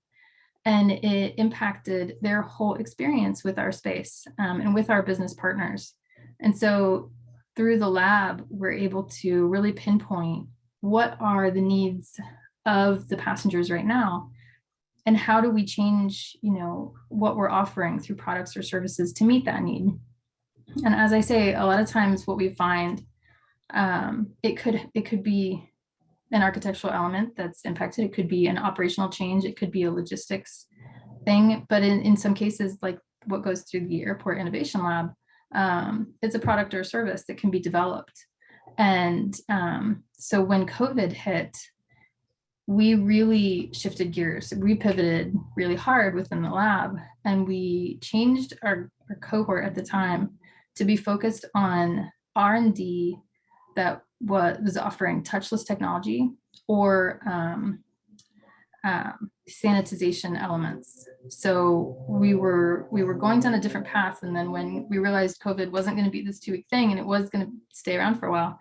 And it impacted their whole experience with our space and with our business partners. And so through the lab, we're able to really pinpoint what are the needs of the passengers right now, and how do we change, what we're offering through products or services to meet that need. And as I say, a lot of times what we find, it could be an architectural element that's impacted. It could be an operational change. It could be a logistics thing. But in some cases, like what goes through the Airport Innovation Lab, it's a product or service that can be developed. And so when COVID hit, we really shifted gears. We pivoted really hard within the lab, and we changed our cohort at the time to be focused on R&D that was offering touchless technology or sanitization elements. So we were going down a different path, and then when we realized COVID wasn't going to be this 2-week thing and it was going to stay around for a while,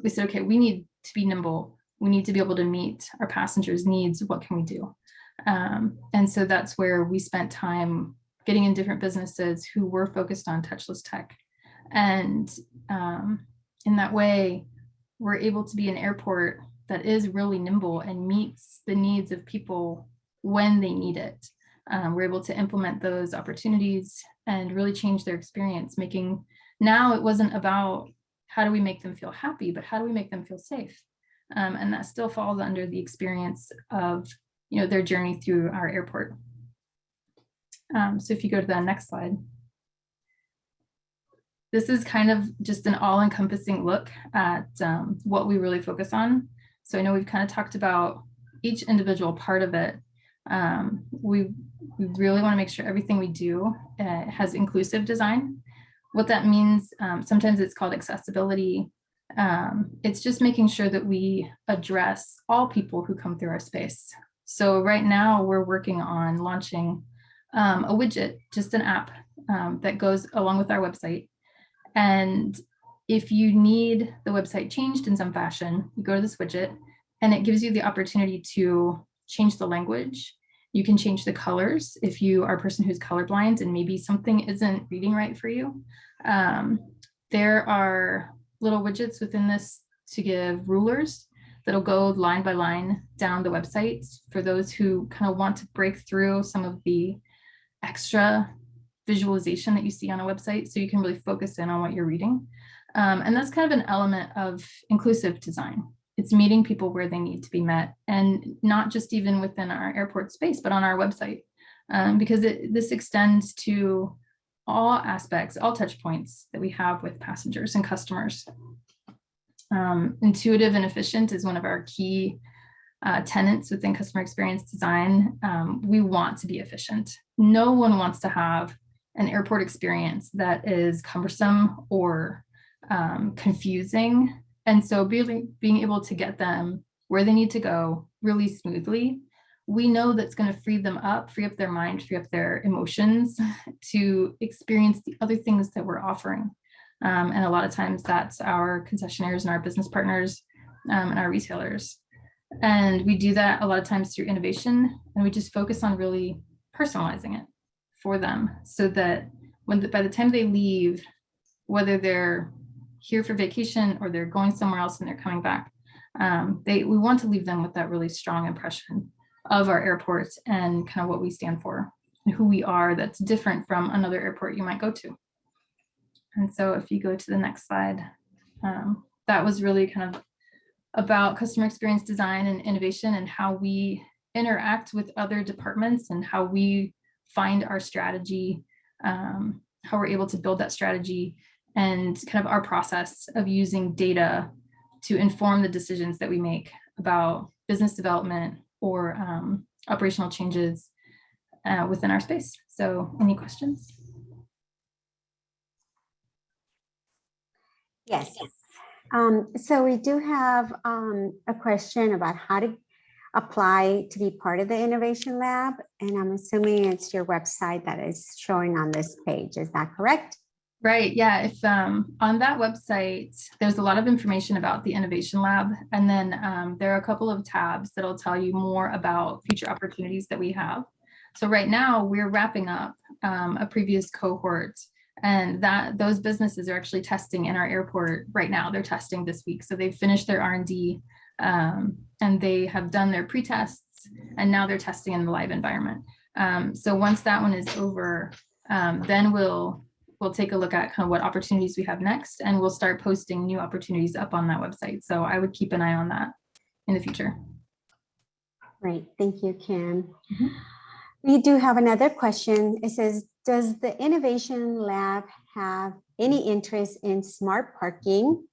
we said, okay, we need to be nimble. We need to be able to meet our passengers' needs. What can we do? And so that's where we spent time getting in different businesses who were focused on touchless tech. And in that way, we're able to be an airport that is really nimble and meets the needs of people when they need it. We're able to implement those opportunities and really change their experience, making, now it wasn't about how do we make them feel happy, but how do we make them feel safe? And that still falls under the experience of, their journey through our airport. So if you go to the next slide. This is kind of just an all-encompassing look at what we really focus on. So I know we've kind of talked about each individual part of it. We really want to make sure everything we do has inclusive design. What that means, sometimes it's called accessibility. It's just making sure that we address all people who come through our space. So right now we're working on launching a widget, just an app that goes along with our website. And if you need the website changed in some fashion, you go to this widget and it gives you the opportunity to change the language. You can change the colors if you are a person who's colorblind and maybe something isn't reading right for you. There are little widgets within this to give rulers that'll go line by line down the website for those who kind of want to break through some of the extra visualization that you see on a website, so you can really focus in on what you're reading. And that's kind of an element of inclusive design. It's meeting people where they need to be met, and not just even within our airport space, but on our website, because this extends to all aspects, all touch points that we have with passengers and customers. Intuitive and efficient is one of our key tenets within customer experience design. We want to be efficient. No one wants to have an airport experience that is cumbersome or confusing. And so being able to get them where they need to go really smoothly, we know that's going to free them up, free up their mind, free up their emotions to experience the other things that we're offering. And a lot of times that's our concessionaires and our business partners and our retailers. And we do that a lot of times through innovation, and we just focus on really personalizing it for them so that by the time they leave, whether they're here for vacation or they're going somewhere else and they're coming back, we want to leave them with that really strong impression of our airport and kind of what we stand for and who we are that's different from another airport you might go to. And so if you go to the next slide, that was really kind of about customer experience design and innovation and how we interact with other departments and how we find our strategy, how we're able to build that strategy, and kind of our process of using data to inform the decisions that we make about business development or operational changes within our space. So any questions? Yes. So we do have a question about how to apply to be part of the Innovation Lab. And I'm assuming it's your website that is showing on this page. Is that correct? Right. Yeah. If on that website, there's a lot of information about the Innovation Lab. And then there are a couple of tabs that'll tell you more about future opportunities that we have. So right now we're wrapping up a previous cohort, and those businesses are actually testing in our airport right now. They're testing this week. So they've finished their R&D and they have done their pre-tests, and now they're testing in the live environment. So once that one is over, then we'll take a look at kind of what opportunities we have next, and we'll start posting new opportunities up on that website. So I would keep an eye on that. in the future. Great, thank you, Kim. Mhm. We do have another question. It says, does the Innovation Lab have any interest in smart parking,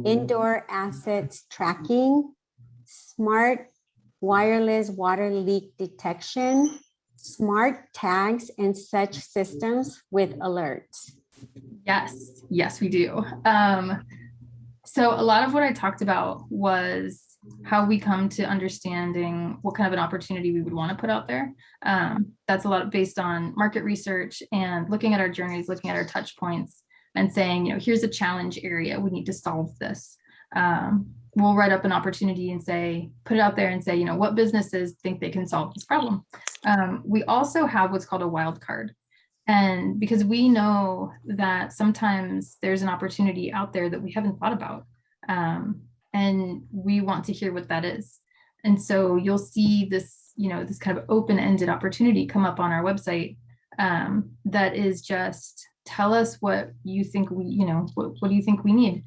indoor assets tracking, smart wireless water leak detection, smart tags, and such systems with alerts? Yes, we do. So a lot of what I talked about was how we come to understanding what kind of an opportunity we would want to put out there. That's a lot based on market research and looking at our journeys, looking at our touch points and saying, here's a challenge area, we need to solve this. We'll write up an opportunity and say, put it out there and say, what businesses think they can solve this problem. We also have what's called a wild card. And because we know that sometimes there's an opportunity out there that we haven't thought about, and we want to hear what that is. And so you'll see this, this kind of open-ended opportunity come up on our website that is just, tell us what you think we, what do you think we need?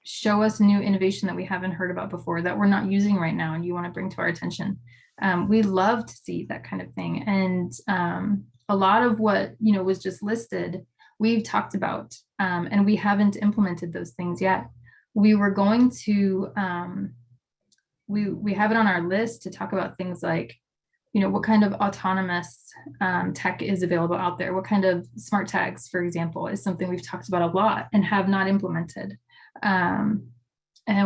Show us new innovation that we haven't heard about before that we're not using right now and you want to bring to our attention. We love to see that kind of thing. And a lot of what, was just listed, we've talked about, and we haven't implemented those things yet. We were going to, we have it on our list to talk about things like, what kind of autonomous tech is available out there? What kind of smart tags, for example, is something we've talked about a lot and have not implemented. And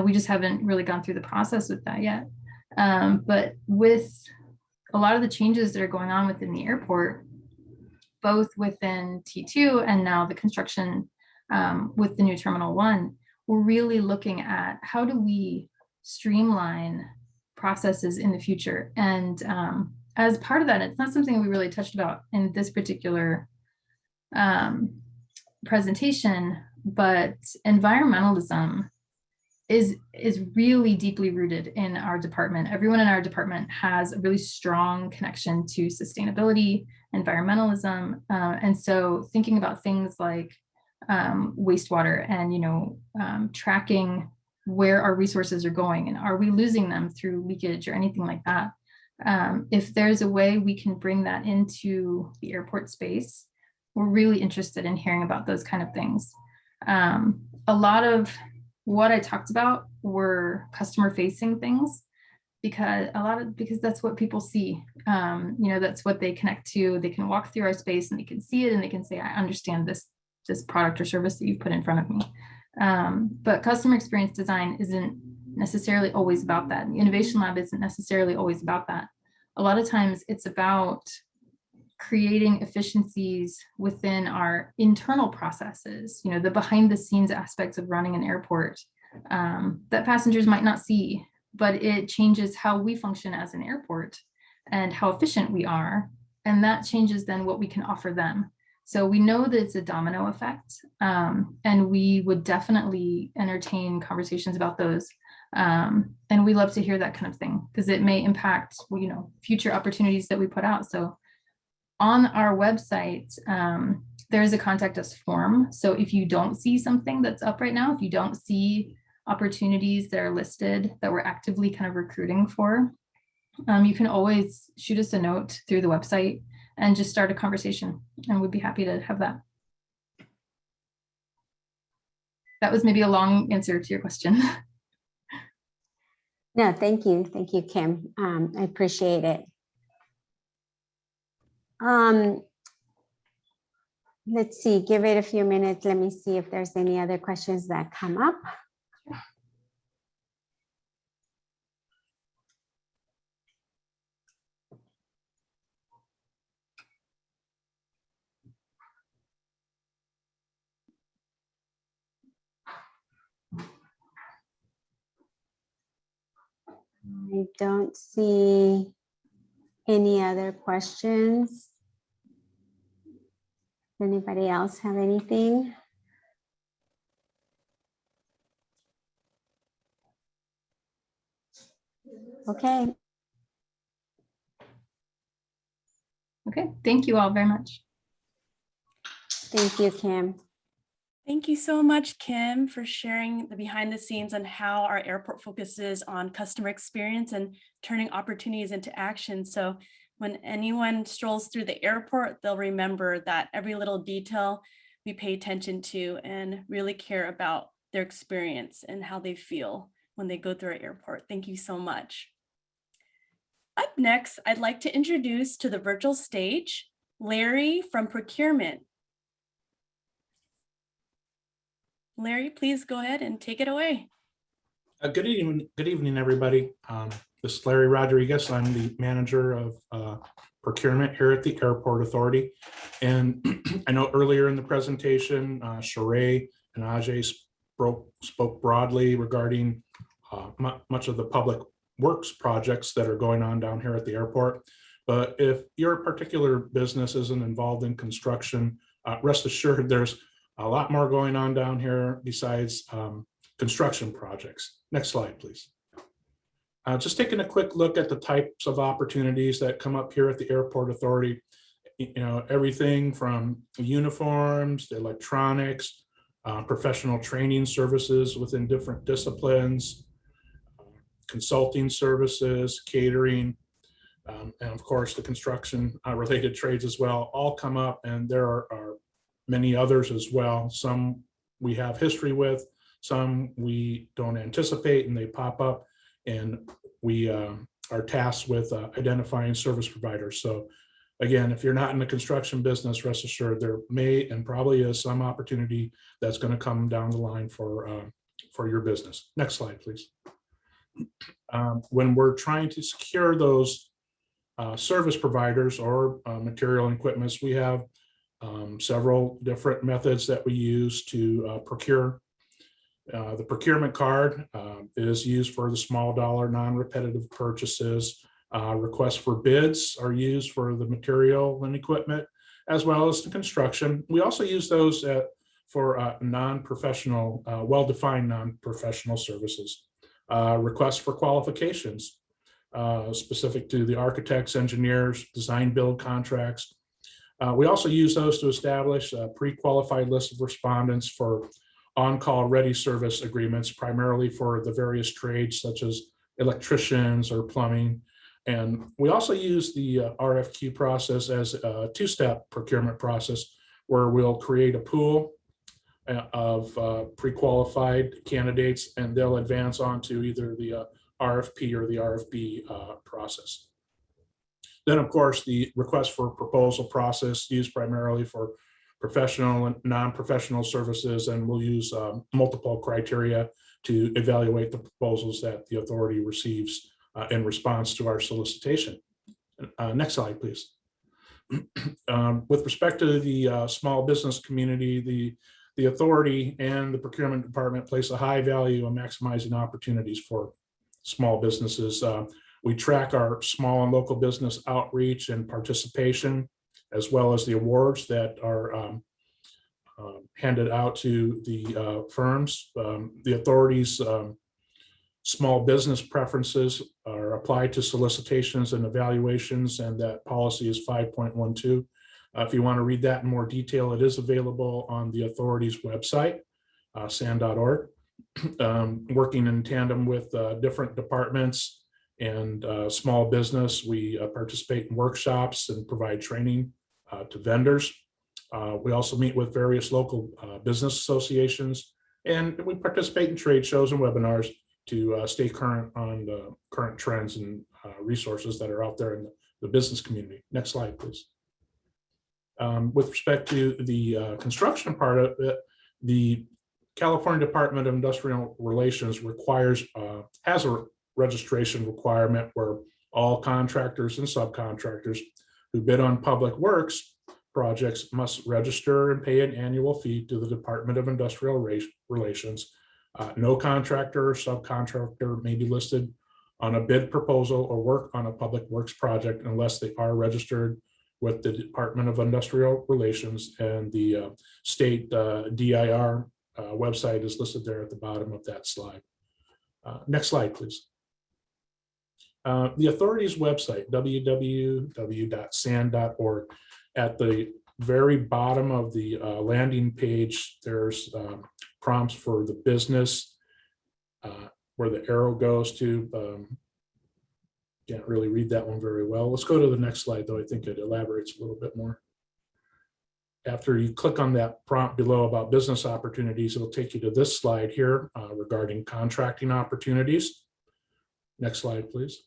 we just haven't really gone through the process with that yet. But with a lot of the changes that are going on within the airport, both within T2 and now the construction with the new Terminal 1, we're really looking at how do we streamline processes in the future. And as part of that, it's not something we really touched about in this particular presentation, but environmentalism is really deeply rooted in our department. Everyone in our department has a really strong connection to sustainability, environmentalism. And so thinking about things like wastewater and, tracking where our resources are going and are we losing them through leakage or anything like that. If there's a way we can bring that into the airport space, we're really interested in hearing about those kind of things. A lot of what I talked about were customer facing things because that's what people see. That's what they connect to. They can walk through our space and they can see it and they can say, I understand this product or service that you've put in front of me. But customer experience design isn't necessarily always about that. And the Innovation Lab isn't necessarily always about that. A lot of times it's about creating efficiencies within our internal processes, the behind the scenes aspects of running an airport that passengers might not see, but it changes how we function as an airport and how efficient we are. And that changes then what we can offer them. So we know that it's a domino effect, and we would definitely entertain conversations about those. And we love to hear that kind of thing because it may impact, future opportunities that we put out. So on our website, there is a contact us form. So if you don't see something that's up right now, if you don't see opportunities that are listed that we're actively kind of recruiting for, you can always shoot us a note through the website and just start a conversation, and we'd be happy to have that. That was maybe a long answer to your question. No, thank you. Thank you, Kim. I appreciate it. Let's see, give it a few minutes. Let me see if there's any other questions that come up. I don't see any other questions. Anybody else have anything? Okay. Okay, thank you all very much. Thank you, Kim. Thank you so much, Kim, for sharing the behind the scenes on how our airport focuses on customer experience and turning opportunities into action. So when anyone strolls through the airport, they'll remember that every little detail we pay attention to and really care about their experience and how they feel when they go through our airport. Thank you so much. Up next, I'd like to introduce to the virtual stage, Larry from Procurement. Larry, please go ahead and take it away. Good evening, everybody. This is Larry Rodriguez. I'm the manager of procurement here at the Airport Authority. And I know earlier in the presentation, Sheree and Ajay spoke broadly regarding much of the public works projects that are going on down here at the airport. But if your particular business isn't involved in construction, rest assured there's a lot more going on down here besides construction projects. Next slide, please. Just taking a quick look at the types of opportunities that come up here at the Airport Authority. You know, everything from uniforms, to electronics, professional training services within different disciplines, consulting services, catering, and of course the construction related trades as well, all come up, and there are many others as well. Some we have history with, some we don't anticipate, and they pop up, and we are tasked with identifying service providers. So again, if you're not in the construction business, rest assured there may and probably is some opportunity that's going to come down the line for your business. Next slide, please. When we're trying to secure those service providers or material and equipment, we have several different methods that we use to procure. The procurement card is used for the small dollar non-repetitive purchases. Requests for bids are used for the material and equipment, as well as the construction. We also use those for non-professional, well-defined non-professional services. Requests for qualifications specific to the architects, engineers, design build contracts. We also use those to establish a pre-qualified list of respondents for on-call ready service agreements, primarily for the various trades such as electricians or plumbing. And we also use the RFQ process as a two-step procurement process where we'll create a pool of pre-qualified candidates, and they'll advance on to either the RFP or the RFB process. Then, of course, the request for proposal process used primarily for professional and non-professional services, and we'll use multiple criteria to evaluate the proposals that the authority receives in response to our solicitation. Next slide, please. With respect to the small business community, the authority and the procurement department place a high value on maximizing opportunities for small businesses. We track our small and local business outreach and participation, as well as the awards that are handed out to the firms. The authority's small business preferences are applied to solicitations and evaluations, and that policy is 5.12. If you want to read that in more detail, it is available on the authority's website, san.org. Working in tandem with different departments and small business, we participate in workshops and provide training to vendors. We also meet with various local business associations, and we participate in trade shows and webinars to stay current on the current trends and resources that are out there in the business community. Next slide, please. With respect to the construction part of it, the California Department of Industrial Relations has a registration requirement where all contractors and subcontractors who bid on public works projects must register and pay an annual fee to the Department of Industrial Relations. No contractor or subcontractor may be listed on a bid proposal or work on a public works project unless they are registered with the Department of Industrial Relations, and the state DIR website is listed there at the bottom of that slide. Next slide, please. The authority's website, www.san.org. At the very bottom of the landing page, there's prompts for the business, where the arrow goes to. Can't really read that one very well. Let's go to the next slide, though. I think it elaborates a little bit more. After you click on that prompt below about business opportunities, it'll take you to this slide here regarding contracting opportunities. Next slide, please.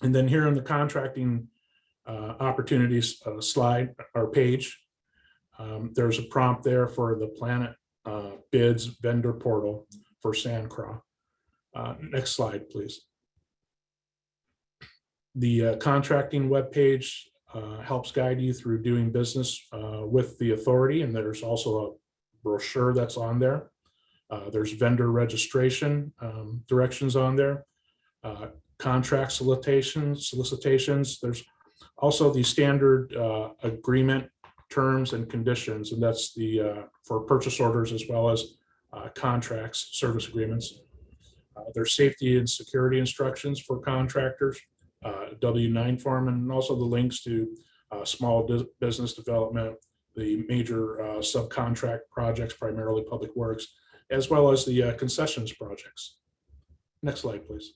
And then here in the contracting opportunities slide or page, there's a prompt there for the Planet Bids vendor portal for Sandcraw. Next slide, please. The contracting webpage helps guide you through doing business with the authority, and there's also a brochure that's on there. There's vendor registration directions on there, contract solicitations. There's also the standard agreement terms and conditions, and that's the for purchase orders as well as contracts, service agreements. There's safety and security instructions for contractors, W-9 form, and also the links to small business development, the major subcontract projects, primarily public works, as well as the concessions projects. Next slide, please.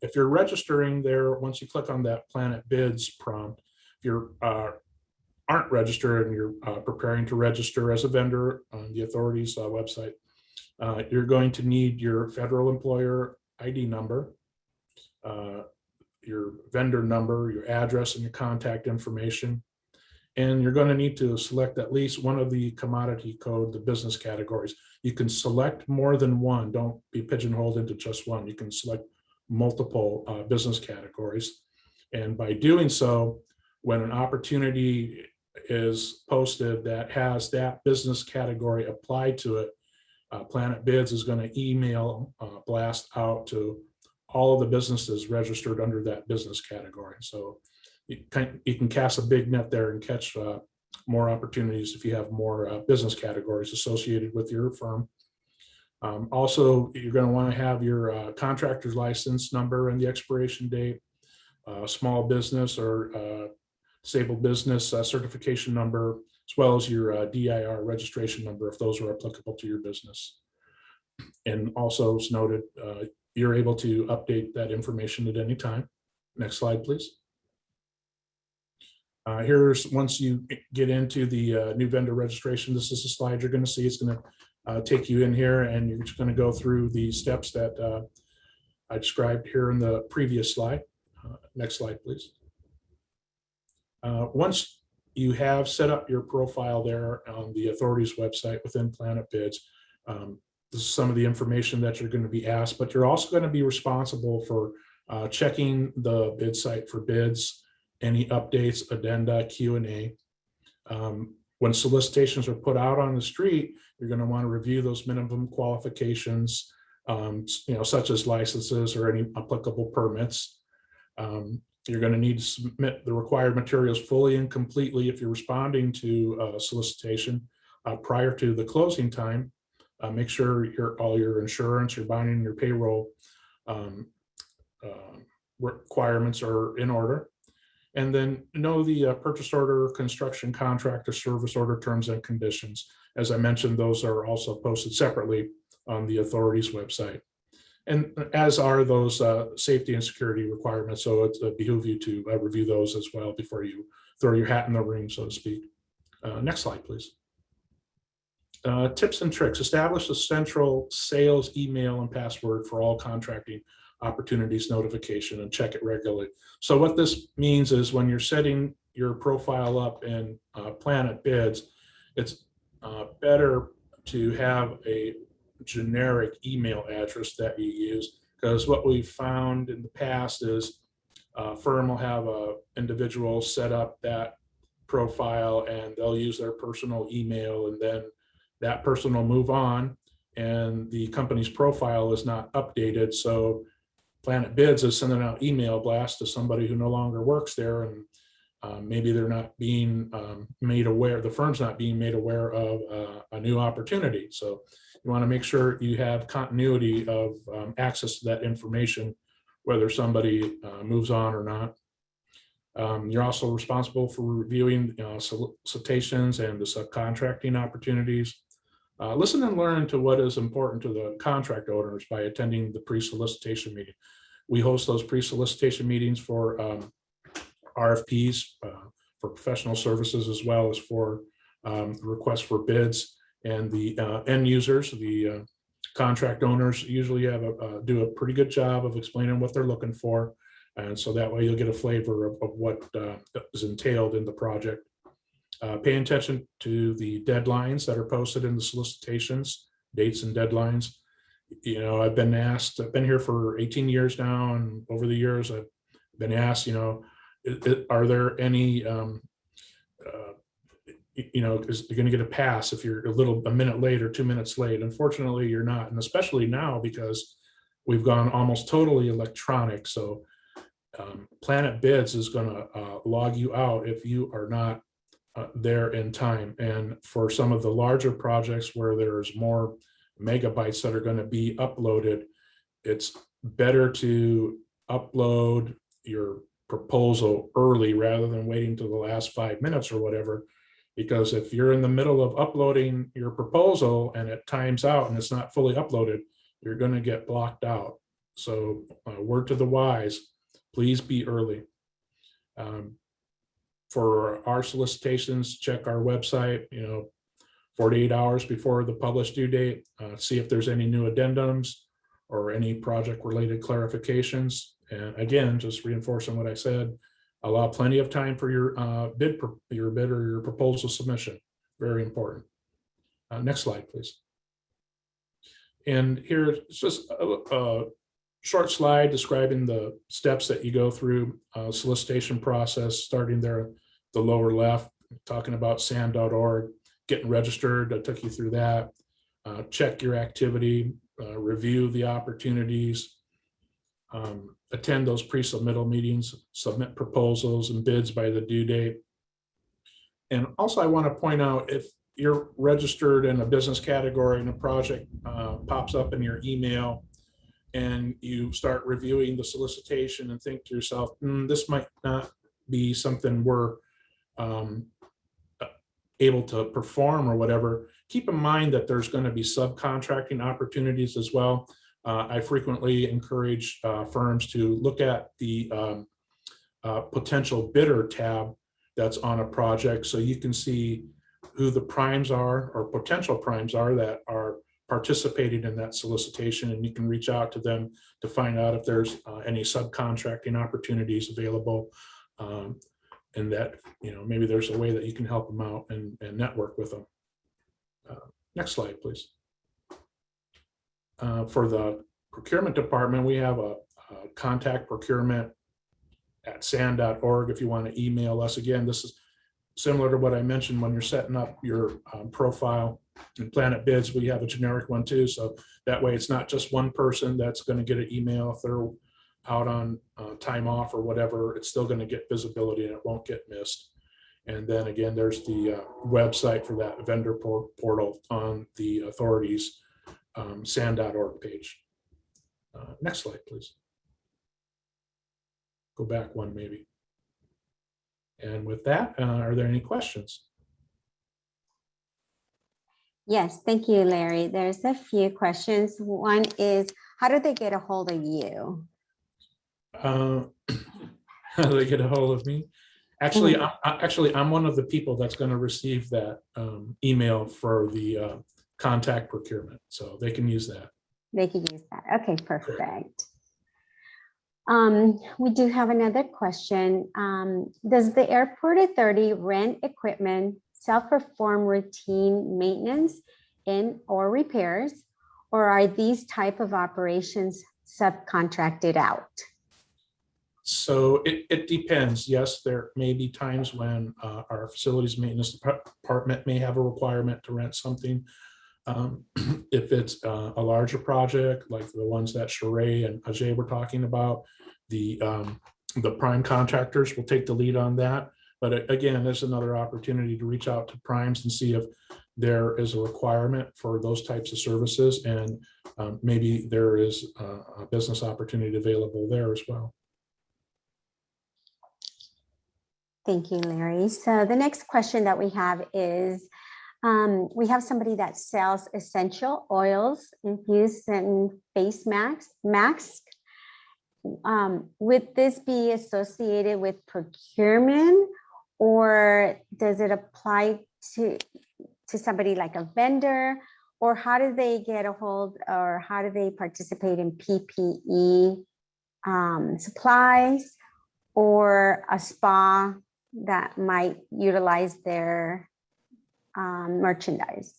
If you're registering there, once you click on that Planet Bids prompt, if you aren't registered and you're preparing to register as a vendor on the authority's website, you're going to need your federal employer ID number, your vendor number, your address, and your contact information. And you're going to need to select at least one of the commodity code, the business categories. You can select more than one. Don't be pigeonholed into just one. You can select multiple business categories. And by doing so, when an opportunity is posted that has that business category applied to it, Planet Bids is going to email blast out to all of the businesses registered under that business category. So you can cast a big net there and catch more opportunities if you have more business categories associated with your firm. Also, you're going to want to have your contractor's license number and the expiration date, small business or disabled business certification number, as well as your DIR registration number if those are applicable to your business. And also, as noted, you're able to update that information at any time. Next slide, please. Here's, once you get into the new vendor registration, this is the slide you're going to see. It's going to take you in here, and you're just going to go through the steps that I described here in the previous slide. Next slide, please. Once you have set up your profile there on the authority's website within Planet Bids, this is some of the information that you're going to be asked, but you're also going to be responsible for checking the bid site for bids, any updates, addenda, Q&A. When solicitations are put out on the street, you're going to want to review those minimum qualifications, such as licenses or any applicable permits. You're going to need to submit the required materials fully and completely if you're responding to a solicitation prior to the closing time. Make sure all your insurance, your bonding, and your payroll requirements are in order. And then know the purchase order, construction contract, or service order terms and conditions. As I mentioned, those are also posted separately on the authority's website. And as are those safety and security requirements. So it behooves you to review those as well before you throw your hat in the ring, so to speak. Next slide, please. Tips and tricks. Establish a central sales email and password for all contracting opportunities notification and check it regularly. So what this means is when you're setting your profile up in Planet Bids, it's better to have a generic email address that you use, because what we've found in the past is a firm will have an individual set up that profile and they'll use their personal email, and then that person will move on and the company's profile is not updated. So Planet Bids is sending out email blasts to somebody who no longer works there, and maybe they're not being made aware, the firm's not being made aware of a new opportunity. So you want to make sure you have continuity of access to that information, whether somebody moves on or not. You're also responsible for reviewing solicitations and the subcontracting opportunities. Listen and learn to what is important to the contract owners by attending the pre-solicitation meeting. We host those pre-solicitation meetings for RFPs, for professional services, as well as for requests for bids. And the end users, the contract owners, usually do a pretty good job of explaining what they're looking for. And so that way you'll get a flavor of what is entailed in the project. Pay attention to the deadlines that are posted in the solicitations, dates and deadlines. You know, I've been here for 18 years now, and over the years I've been asked, you know, are there any, you know, is you're going to get a pass if you're a minute late or 2 minutes late? Unfortunately, you're not, and especially now because we've gone almost totally electronic. So Planet Bids is going to log you out if you are not there in time. And for some of the larger projects where there's more megabytes that are going to be uploaded, it's better to upload your proposal early rather than waiting till the last 5 minutes or whatever. Because if you're in the middle of uploading your proposal and it times out and it's not fully uploaded, you're going to get blocked out. So word to the wise, please be early. For our solicitations, check our website, you know, 48 hours before the published due date, see if there's any new addendums or any project related clarifications. And again, just reinforcing what I said, allow plenty of time for your bid or your proposal submission. Very important. Next slide, please. And here it's just a short slide describing the steps that you go through solicitation process, starting there, the lower left, talking about SAN.org, getting registered. I took you through that. Check your activity, review the opportunities, attend those pre-submittal meetings, submit proposals and bids by the due date. And also I want to point out, if you're registered in a business category and a project pops up in your email and you start reviewing the solicitation and think to yourself, this might not be something we're able to perform or whatever, keep in mind that there's going to be subcontracting opportunities as well. I frequently encourage firms to look at the potential bidder tab that's on a project, so you can see who the primes are or potential primes are that are participating in that solicitation, and you can reach out to them to find out if there's any subcontracting opportunities available, and that, you know, maybe there's a way that you can help them out and network with them. Next slide, please. For the Procurement Department, we have a contact procurement at san.org if you want to email us. Again, this is similar to what I mentioned when you're setting up your profile in Planet Bids. We have a generic one too, so that way it's not just one person that's going to get an email. If they're out on time off or whatever, it's still going to get visibility and it won't get missed. And then again, there's the website for that vendor portal on the authorities san.org page. Next slide, please. Go back one maybe. And with that, are there any questions? Yes, thank you, Larry. There's a few questions. One is, how do they get a hold of you? How do they get a hold of me? Actually, I'm one of the people that's going to receive that email for the contact procurement, so they can use that. They can use that. Okay, perfect. We do have another question. Does the airport authority rent equipment, self-perform routine maintenance or repairs, or are these type of operations subcontracted out? So it depends. Yes, there may be times when our facilities maintenance department may have a requirement to rent something. If it's a larger project, like the ones that Sheree and Ajay were talking about, the prime contractors will take the lead on that. But again, there's another opportunity to reach out to primes and see if there is a requirement for those types of services, and maybe there is a business opportunity available there as well. Thank you, Larry. So the next question that we have is, we have somebody that sells essential oils, infused and face masks. Would this be associated with procurement, or does it apply to somebody like a vendor, or how do they get a hold, or how do they participate in PPE supplies, or a spa that might utilize their merchandise?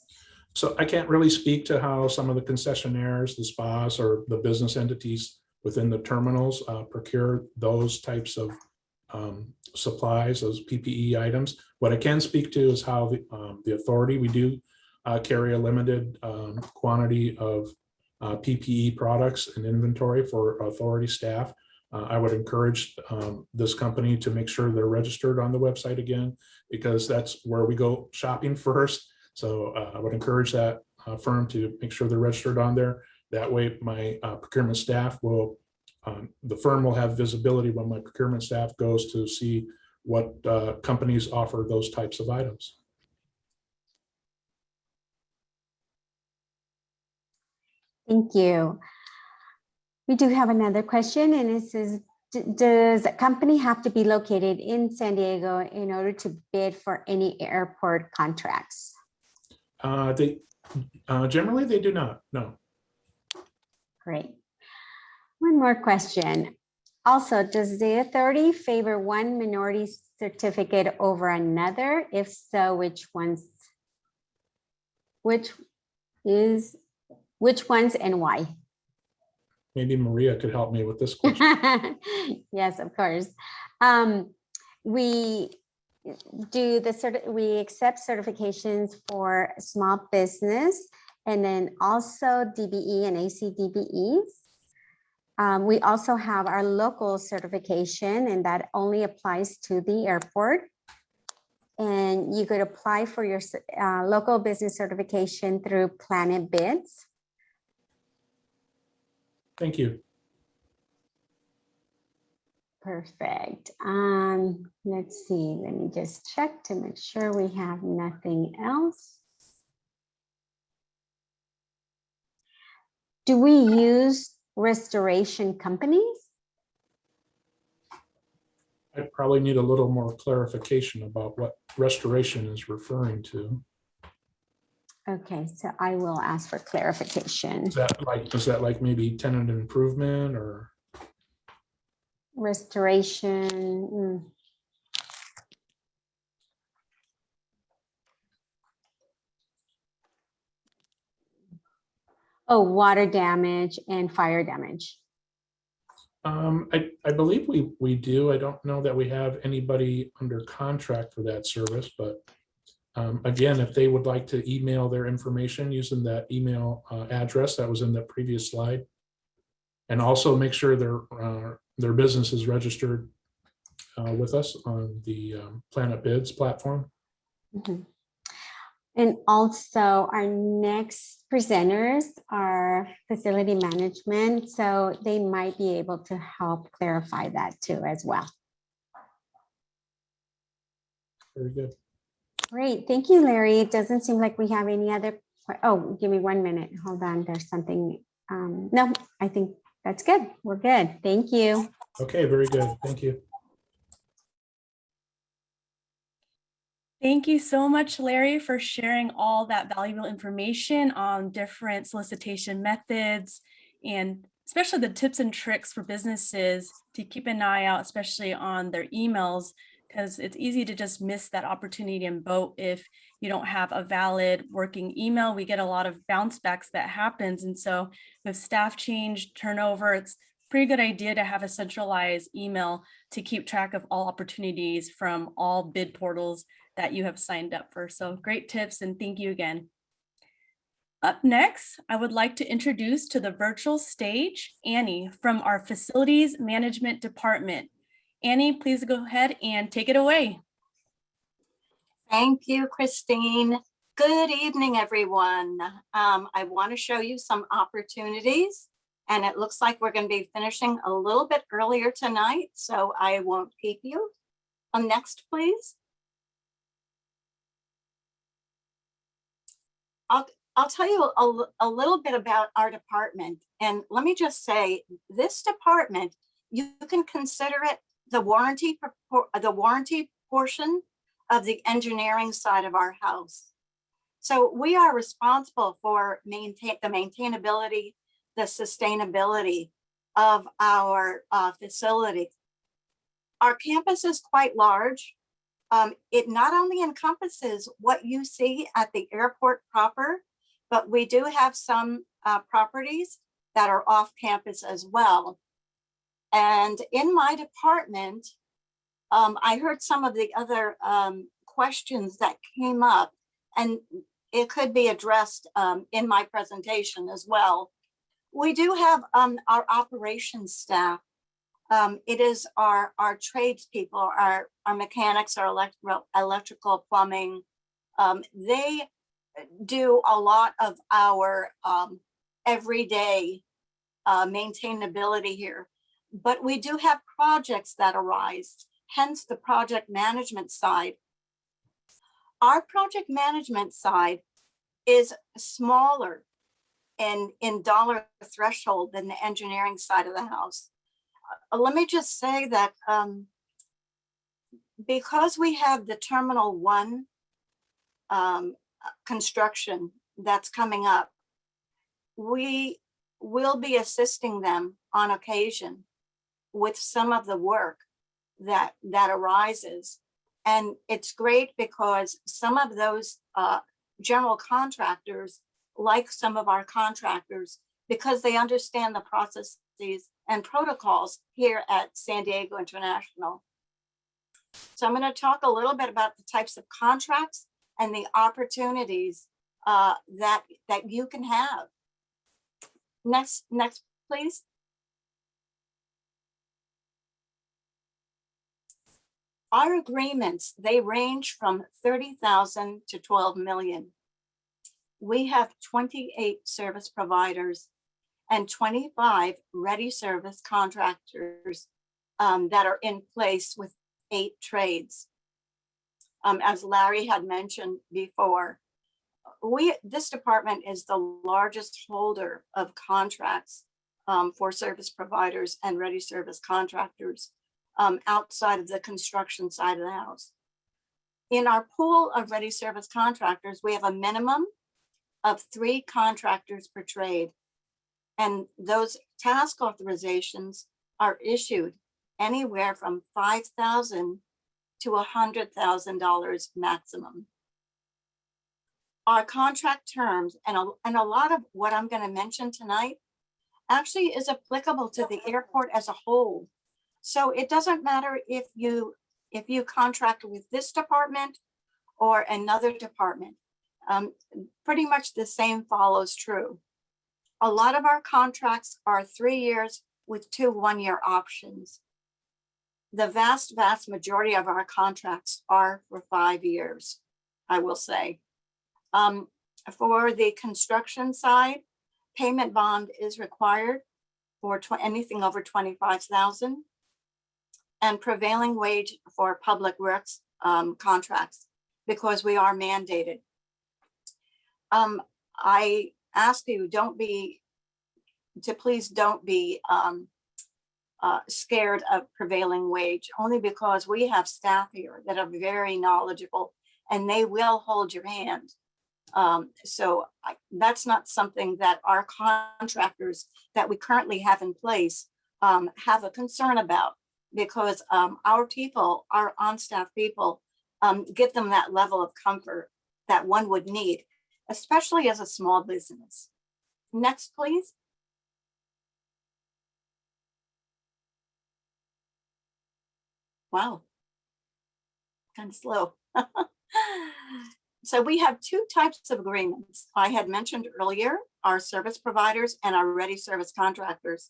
So I can't really speak to how some of the concessionaires, the spas, or the business entities within the terminals procure those types of supplies, those PPE items. What I can speak to is how the authority, we do carry a limited quantity of PPE products and inventory for authority staff. I would encourage this company to make sure they're registered on the website again, because that's where we go shopping first. So I would encourage that firm to make sure they're registered on there. That way my procurement staff will, the firm will have visibility when my procurement staff goes to see what companies offer those types of items. Thank you. We do have another question, and it says, does a company have to be located in San Diego in order to bid for any airport contracts? Generally they do not, no. Great. One more question. Also, does the authority favor one minority certificate over another? If so, which ones and why? Maybe Maria could help me with this question. Yes, of course. We accept certifications for small business, and then also DBE and ACDBEs. We also have our local certification, and that only applies to the airport. And you could apply for your local business certification through Planet Bids. Thank you. Perfect. Let's see, let me just check to make sure we have nothing else. Do we use restoration companies? I probably need a little more clarification about what restoration is referring to. Okay, so I will ask for clarification. Is that like maybe tenant improvement or? Restoration. Oh, water damage and fire damage. I believe we do. I don't know that we have anybody under contract for that service, but again, if they would like to email their information using that email address that was in the previous slide, and also make sure their business is registered with us on the Planet Bids platform. Mm-hmm. And also our next presenters are facility management, so they might be able to help clarify that too as well. Very good. Great, thank you, Larry. It doesn't seem like we have any other, oh, give me 1 minute. Hold on, there's something. No, I think that's good. We're good. Thank you. Okay, very good. Thank you. Thank you so much, Larry, for sharing all that valuable information on different solicitation methods, and especially the tips and tricks for businesses to keep an eye out, especially on their emails, because it's easy to just miss that opportunity and vote if you don't have a valid working email. We get a lot of bounce backs that happens. And so with staff change, turnover, it's a pretty good idea to have a centralized email to keep track of all opportunities from all bid portals that you have signed up for. So great tips, and thank you again. Up next, I would like to introduce to the virtual stage Annie from our Facilities Management Department. Annie, please go ahead and take it away. Thank you, Christine. Good evening, everyone. I want to show you some opportunities, and it looks like we're going to be finishing a little bit earlier tonight, so I won't keep you. Next, please. I'll tell you a little bit about our department. And let me just say, this department, you can consider it the warranty portion of the engineering side of our house. So we are responsible for the maintainability, the sustainability of our facility. Our campus is quite large. It not only encompasses what you see at the airport proper, but we do have some properties that are off campus as well. And in my department, I heard some of the other questions that came up, and it could be addressed in my presentation as well. We do have our operations staff. It is our tradespeople, our mechanics, our electrical, plumbing. They do a lot of our everyday maintainability here. But we do have projects that arise, hence the project management side. Our project management side is smaller in dollar threshold than the engineering side of the house. Let me just say that because we have the Terminal 1 construction that's coming up, we will be assisting them on occasion with some of the work that arises. And it's great because some of those general contractors, like some of our contractors, because they understand the processes and protocols here at San Diego International. So I'm going to talk a little bit about the types of contracts and the opportunities that you can have. Next, please. Our agreements, they range from 30,000 to 12 million. We have 28 service providers and 25 ready service contractors that are in place with 8 trades. As Larry had mentioned before, this department is the largest holder of contracts for service providers and ready service contractors outside of the construction side of the house. In our pool of ready service contractors, we have a minimum of 3 contractors per trade. And those task authorizations are issued anywhere from $5,000 to $100,000 maximum. Our contract terms, and a lot of what I'm going to mention tonight actually is applicable to the airport as a whole. So it doesn't matter if you contract with this department or another department. Pretty much the same follows true. A lot of our contracts are 3 years with 2 one-year options. The vast majority of our contracts are for 5 years, I will say. For the construction side, payment bond is required for anything over $25,000, and prevailing wage for public works contracts, because we are mandated. I ask you, please don't be scared of prevailing wage, only because we have staff here that are very knowledgeable and they will hold your hand. So that's not something that our contractors that we currently have in place have a concern about, because our people, our on-staff people, give them that level of comfort that one would need, especially as a small business. Next, please. Wow, kind of slow. So we have 2 types of agreements. I had mentioned earlier, our service providers and our ready service contractors.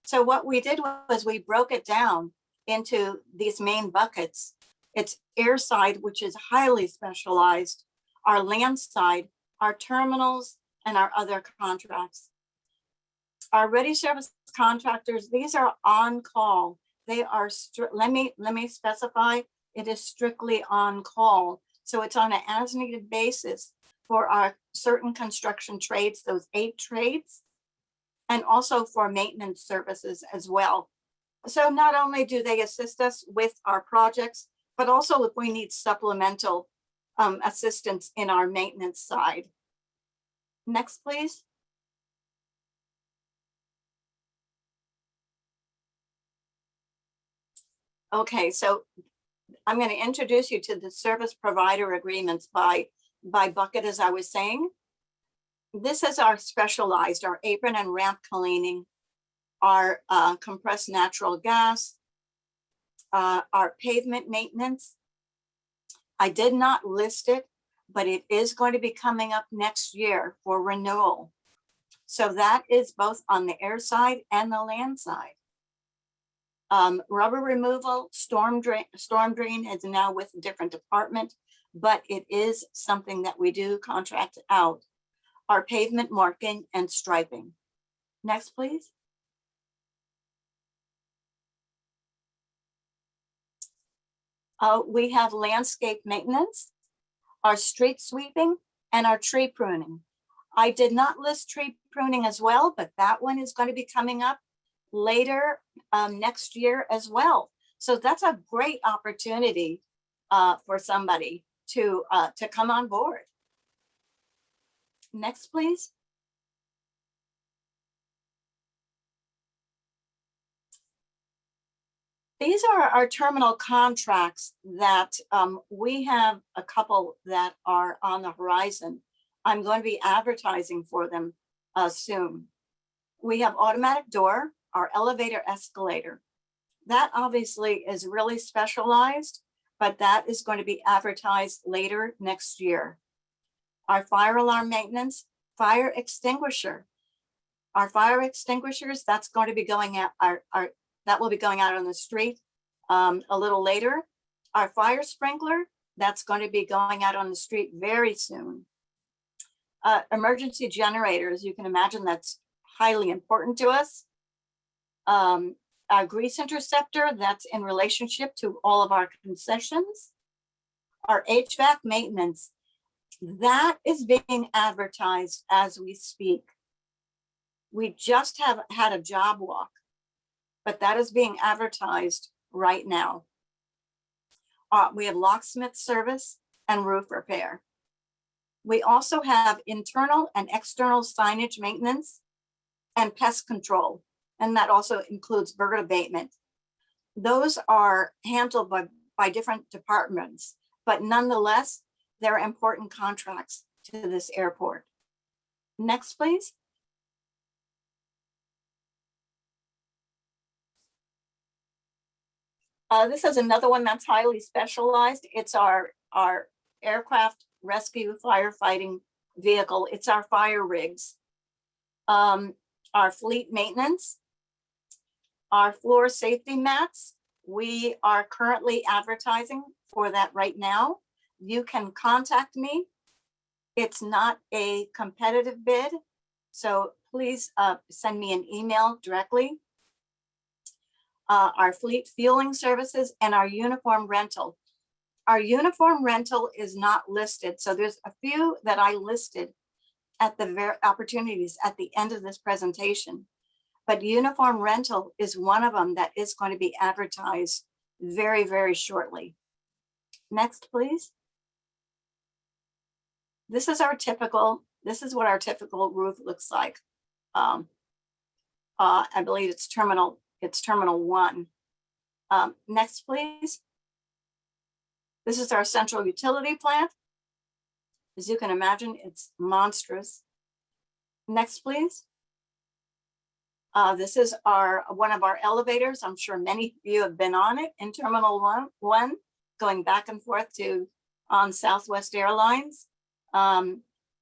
So what we did was we broke it down into these main buckets. It's airside, which is highly specialized, our land side, our terminals, and our other contracts. Our ready service contractors, these are on call. They are, let me specify, It is strictly on call. So it's on an as needed basis for our certain construction trades, those 8 trades, and also for maintenance services as well. So not only do they assist us with our projects, but also if we need supplemental assistance in our maintenance side. Next, please. Okay, so I'm going to introduce you to the service provider agreements by bucket, as I was saying. This is our specialized, our apron and ramp cleaning, our compressed natural gas, our pavement maintenance. I did not list it, but it is going to be coming up next year for renewal. So that is both on the air side and the land side. Rubber removal, storm drain is now with a different department, but it is something that we do contract out. Our pavement marking and striping. Next, please. We have landscape maintenance, our street sweeping, and our tree pruning. I did not list tree pruning as well, but that one is going to be coming up later next year as well. So that's a great opportunity for somebody to come on board. Next, please. These are our terminal contracts that we have a couple that are on the horizon. I'm going to be advertising for them soon. We have automatic door, our elevator escalator. That obviously is really specialized, but that is going to be advertised later next year. Our fire alarm maintenance, fire extinguisher. Our fire extinguishers, that's going to be going out, that will be going out on the street a little later. Our fire sprinkler, that's going to be going out on the street very soon. Emergency generators, you can imagine that's highly important to us. Our grease interceptor, that's in relationship to all of our concessions. Our HVAC maintenance, that is being advertised as we speak. We just have had a job walk, but that is being advertised right now. We have locksmith service and roof repair. We also have internal and external signage maintenance and pest control, and that also includes bird abatement. Those are handled by different departments, but nonetheless, they're important contracts to this airport. Next, please. This is another one that's highly specialized. It's our aircraft rescue firefighting vehicle. It's our fire rigs. Our fleet maintenance, our floor safety mats. We are currently advertising for that right now. You can contact me. It's not a competitive bid, so please send me an email directly. Our fleet fueling services and our uniform rental. Our uniform rental is not listed, so there's a few that I listed at the opportunities at the end of this presentation. But uniform rental is one of them that is going to be advertised very, very shortly. Next, please. This is what our typical roof looks like. I believe it's terminal 1. Next, please. This is our central utility plant. As you can imagine, it's monstrous. Next, please. This is one of our elevators. I'm sure many of you have been on it in Terminal 1, going back and forth on Southwest Airlines.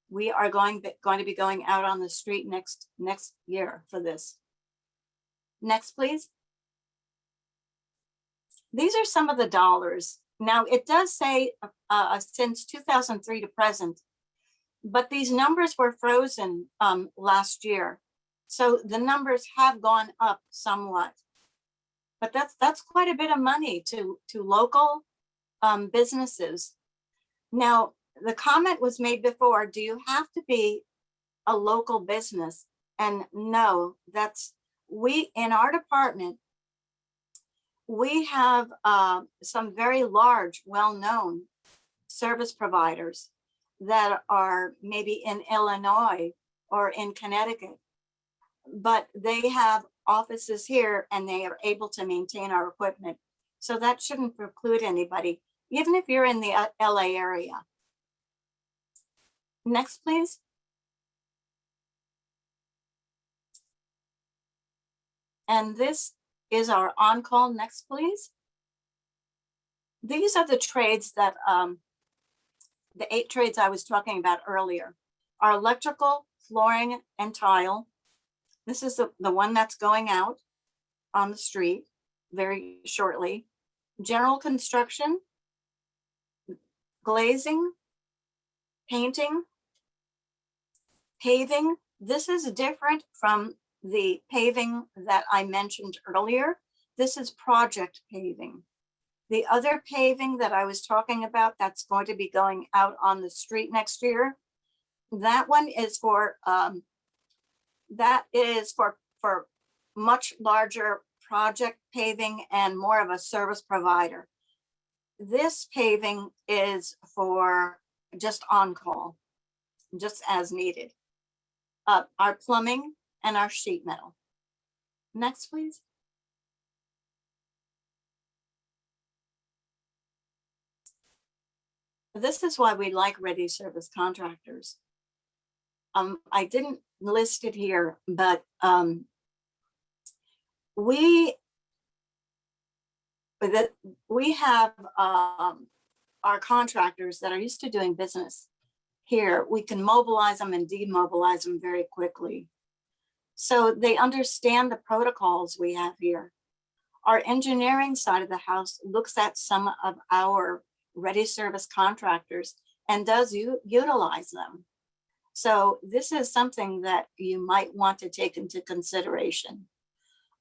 We are going to be going out on the street next year for this. Next, please. These are some of the dollars. Now, it does say since 2003 to present, but these numbers were frozen last year. So the numbers have gone up somewhat, but that's quite a bit of money to local businesses. Now, the comment was made before, do you have to be a local business? And no, we, in our department, we have some very large, well-known service providers that are maybe in Illinois or in Connecticut, but they have offices here and they are able to maintain our equipment. So that shouldn't preclude anybody, even if you're in the LA area. Next, please. And this is our on-call. Next, please. These are the trades that, the 8 trades I was talking about earlier. Our electrical, flooring, and tile. This is the one that's going out on the street very shortly. General construction, glazing, painting, paving. This is different from the paving that I mentioned earlier. This is project paving. The other paving that I was talking about that's going to be going out on the street next year, that one is for much larger project paving and more of a service provider. This paving is for just on call, just as needed. Our plumbing and our sheet metal. Next, please. This is why we like ready service contractors. I didn't list it here, but we have our contractors that are used to doing business here. We can mobilize them and demobilize them very quickly. So they understand the protocols we have here. Our engineering side of the house looks at some of our ready service contractors and does utilize them. So this is something that you might want to take into consideration.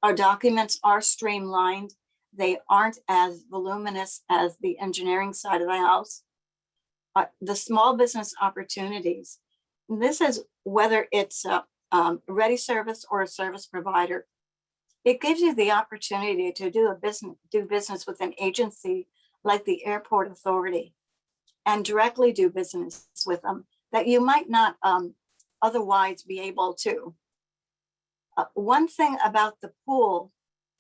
Our documents are streamlined. They aren't as voluminous as the engineering side of the house. The small business opportunities. This is whether it's a ready service or a service provider. It gives you the opportunity to do business with an agency like the airport authority and directly do business with them that you might not otherwise be able to. One thing about the pool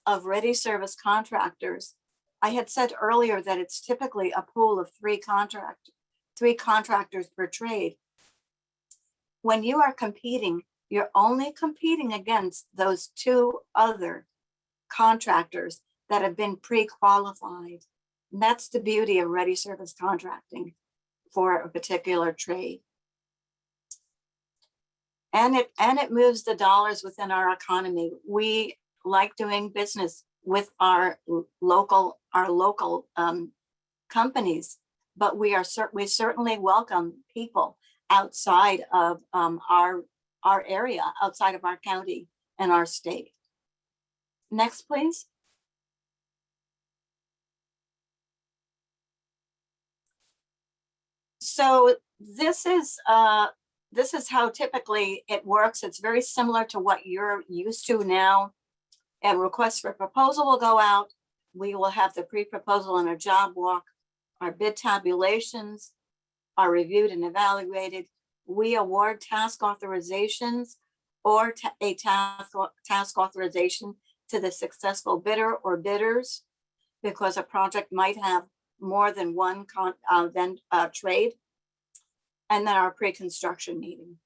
of ready service contractors, I had said earlier that it's typically a pool of 3 contractors per trade. When you are competing, you're only competing against those 2 other contractors that have been pre-qualified. And that's the beauty of ready service contracting for a particular trade. And it moves the dollars within our economy. We like doing business with our local companies, but we certainly welcome people outside of our area, outside of our county and our state. Next, please. So this is how typically it works. It's very similar to what you're used to now. And requests for proposal will go out. We will have the pre-proposal and a job walk. Our bid tabulations are reviewed and evaluated. We award task authorizations or a task authorization to the successful bidder or bidders, because a project might have more than one trade. And then our pre-construction meeting.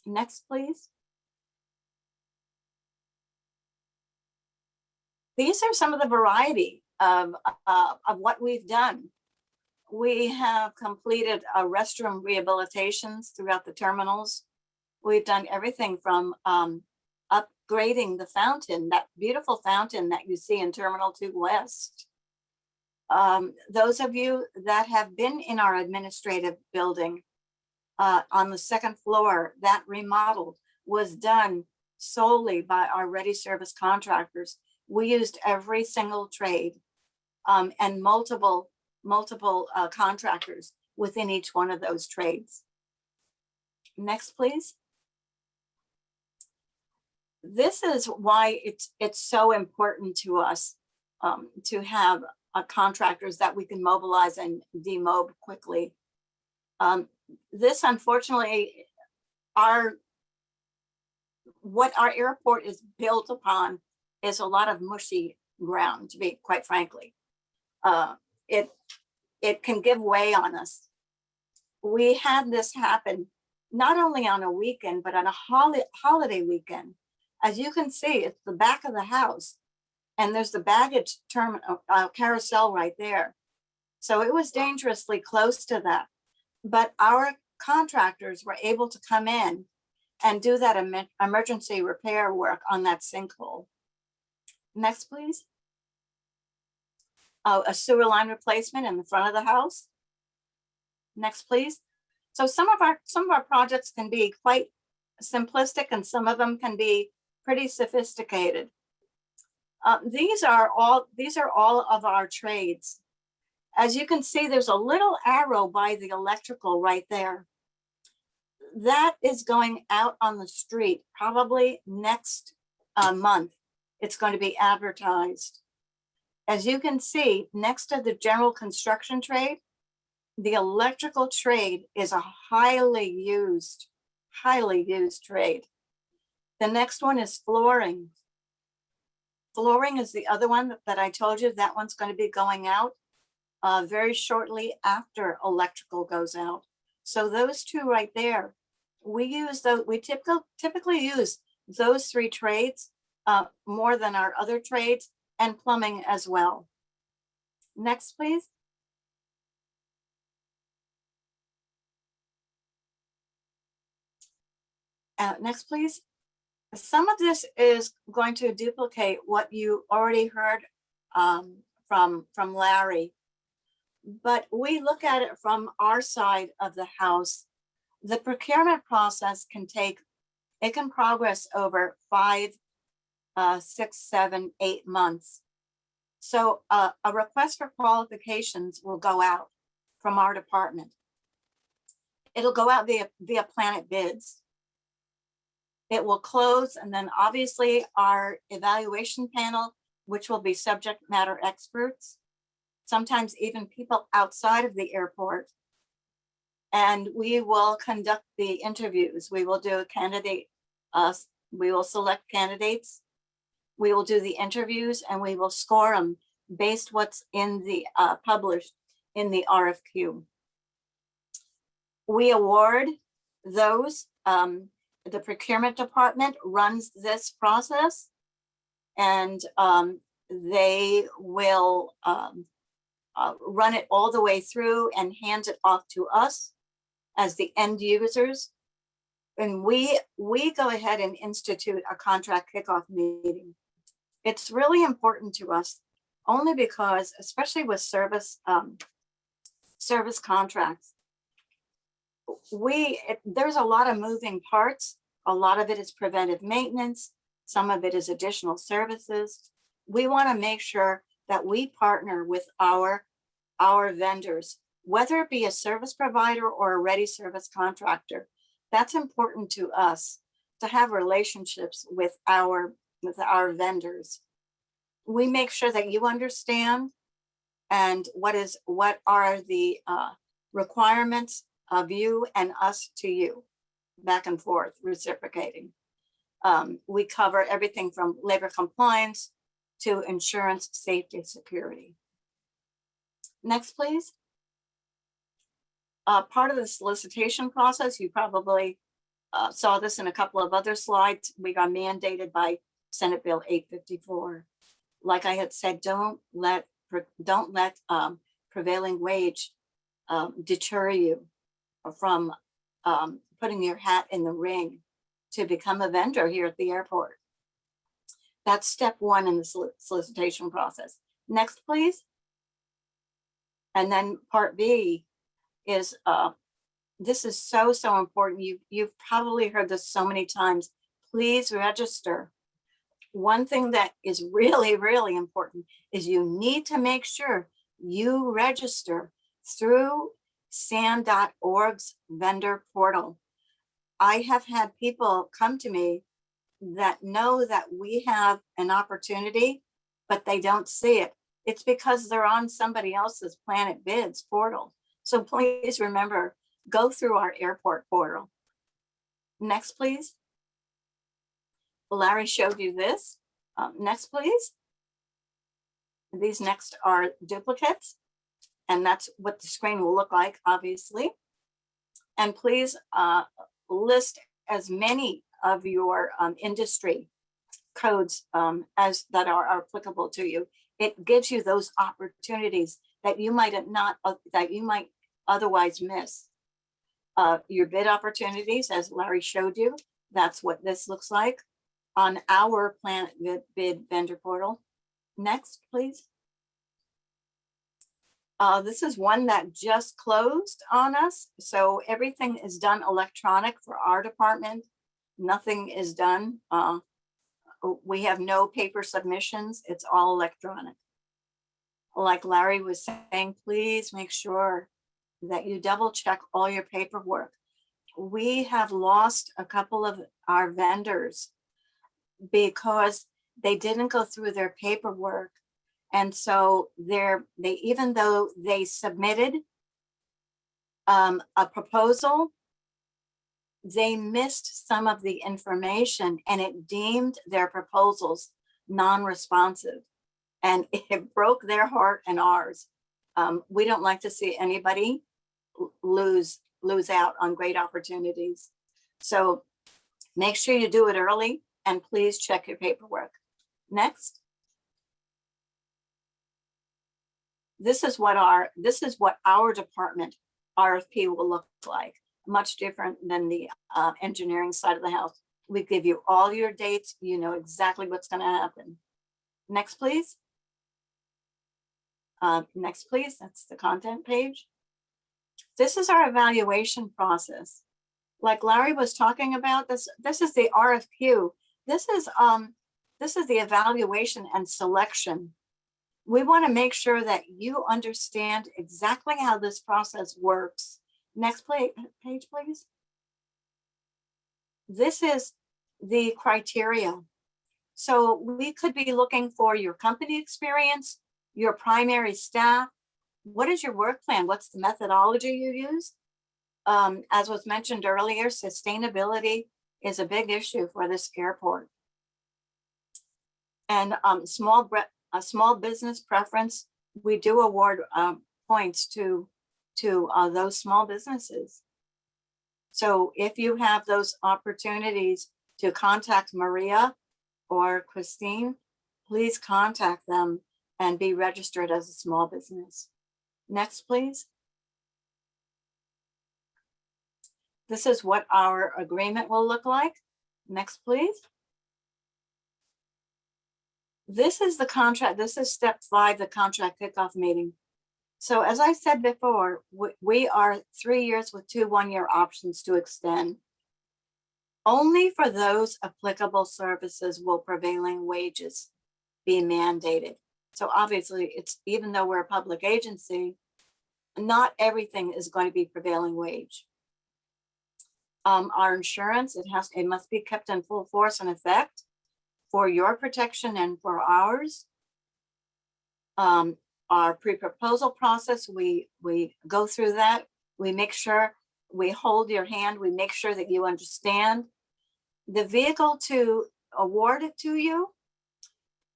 Next, please. These are some of the variety of what we've done. We have completed restroom rehabilitations throughout the terminals. We've done everything from upgrading the fountain, that beautiful fountain that you see in Terminal 2 West. Those of you that have been in our administrative building on the 2nd floor, that remodel was done solely by our ready service contractors. We used every single trade and multiple contractors within each one of those trades. Next, please. This is why it's so important to us to have contractors that we can mobilize and demob quickly. This, unfortunately, what our airport is built upon is a lot of mushy ground, to be quite frankly. It can give way on us. We had this happen not only on a weekend, but on a holiday weekend. As you can see, it's the back of the house, and there's the baggage terminal carousel right there. So it was dangerously close to that. But our contractors were able to come in and do that emergency repair work on that sinkhole. Next, please. A sewer line replacement in the front of the house. Next, please. So some of our projects can be quite simplistic, and some of them can be pretty sophisticated. These are all of our trades. As you can see, there's a little arrow by the electrical right there. That is going out on the street probably next month. It's going to be advertised. As you can see, next to the general construction trade, the electrical trade is a highly used trade. The next one is flooring. Flooring is the other one that I told you, that one's going to be going out very shortly after electrical goes out. So those two right there, we typically use those three trades more than our other trades, and plumbing as well. Next, please. Next, please. Some of this is going to duplicate what you already heard from Larry, but we look at it from our side of the house. The procurement process can progress over 5, 6, 7, 8 months. So a request for qualifications will go out from our department. It'll go out via Planet Bids. It will close, and then obviously our evaluation panel, which will be subject matter experts, sometimes even people outside of the airport. And we will conduct the interviews. We will do a candidate, we will select candidates. We will do the interviews, and we will score them based what's in the published in the RFQ. We award those. The procurement department runs this process, and they will run it all the way through and hand it off to us as the end users. And we go ahead and institute a contract kickoff meeting. It's really important to us, only because, especially with service contracts, there's a lot of moving parts. A lot of it is preventive maintenance. Some of it is additional services. We want to make sure that we partner with our vendors, whether it be a service provider or a ready service contractor. That's important to us, to have relationships with our vendors. We make sure that you understand and what are the requirements of you and us to you, back and forth, reciprocating. We cover everything from labor compliance to insurance, safety, security. Next, please. Part of the solicitation process, you probably saw this in a couple of other slides. We got mandated by Senate Bill 854. Like I had said, don't let prevailing wage deter you from putting your hat in the ring to become a vendor here at the airport. That's step one in the solicitation process. Next, please. And then part B is, this is so important. You've probably heard this so many times. Please register. one thing that is really, really important is you need to make sure you register through SAN.org's vendor portal. I have had people come to me that know that we have an opportunity, but they don't see it. It's because they're on somebody else's Planet Bids portal. So please remember, go through our airport portal. Next, please. Larry showed you this. Next, please. These next are duplicates, and that's what the screen will look like, obviously. And please list as many of your industry codes as that are applicable to you. It gives you those opportunities that you might otherwise miss. Your bid opportunities, as Larry showed you, that's what this looks like on our Planet Bid vendor portal. Next, please. This is one that just closed on us. So everything is done electronic for our department. Nothing is done. We have no paper submissions. It's all electronic. Like Larry was saying, please make sure that you double check all your paperwork. We have lost a couple of our vendors because they didn't go through their paperwork. And so even though they submitted a proposal, they missed some of the information and it deemed their proposals non-responsive, and it broke their heart and ours. We don't like to see anybody lose out on great opportunities. So make sure you do it early and please check your paperwork. Next. This is what our department RFP will look like. Much different than the engineering side of the house. We give you all your dates. You know exactly what's going to happen. Next, please. Next, please. That's the content page. This is our evaluation process. Like Larry was talking about, this is the RFQ. This is the evaluation and selection. We want to make sure that you understand exactly how this process works. Next page, please. This is the criteria. So we could be looking for your company experience, your primary staff. What is your work plan? What's the methodology you use? As was mentioned earlier, sustainability is a big issue for this airport. And a small business preference, we do award points to those small businesses. So if you have those opportunities to contact Maria or Christine, please contact them and be registered as a small business. Next, please. This is what our agreement will look like. Next, please. This is the contract. This is step 5, the contract kickoff meeting. So as I said before, we are 3 years with 2 one-year options to extend. Only for those applicable services will prevailing wages be mandated. So obviously, it's even though we're a public agency, not everything is going to be prevailing wage. Our insurance, it must be kept in full force and effect for your protection and for ours. Our pre-proposal process, we go through that. We make sure we hold your hand. We make sure that you understand. The vehicle to award it to you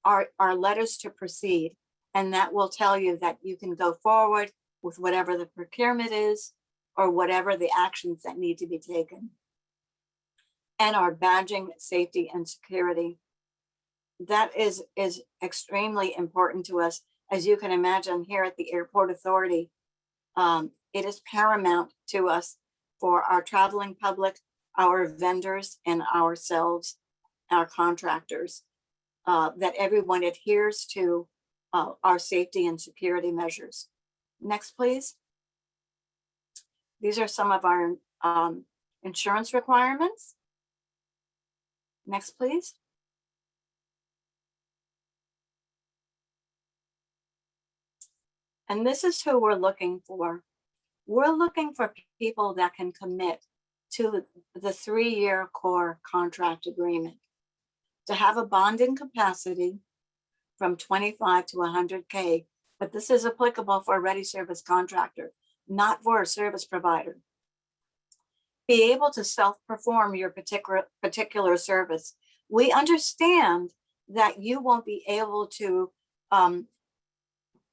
are letters to proceed. And that will tell you that you can go forward with whatever the procurement is or whatever the actions that need to be taken. And our badging, safety, and security. That is extremely important to us. As you can imagine, here at the Airport Authority, it is paramount to us for our traveling public, our vendors, and ourselves, our contractors, that everyone adheres to our safety and security measures. Next, please. These are some of our insurance requirements. Next, please. And this is who we're looking for. We're looking for people that can commit to the 3-year core contract agreement, to have a bonding capacity from 25 to 100K, but this is applicable for a ready service contractor, not for a service provider. Be able to self-perform your particular service. We understand that you won't be able to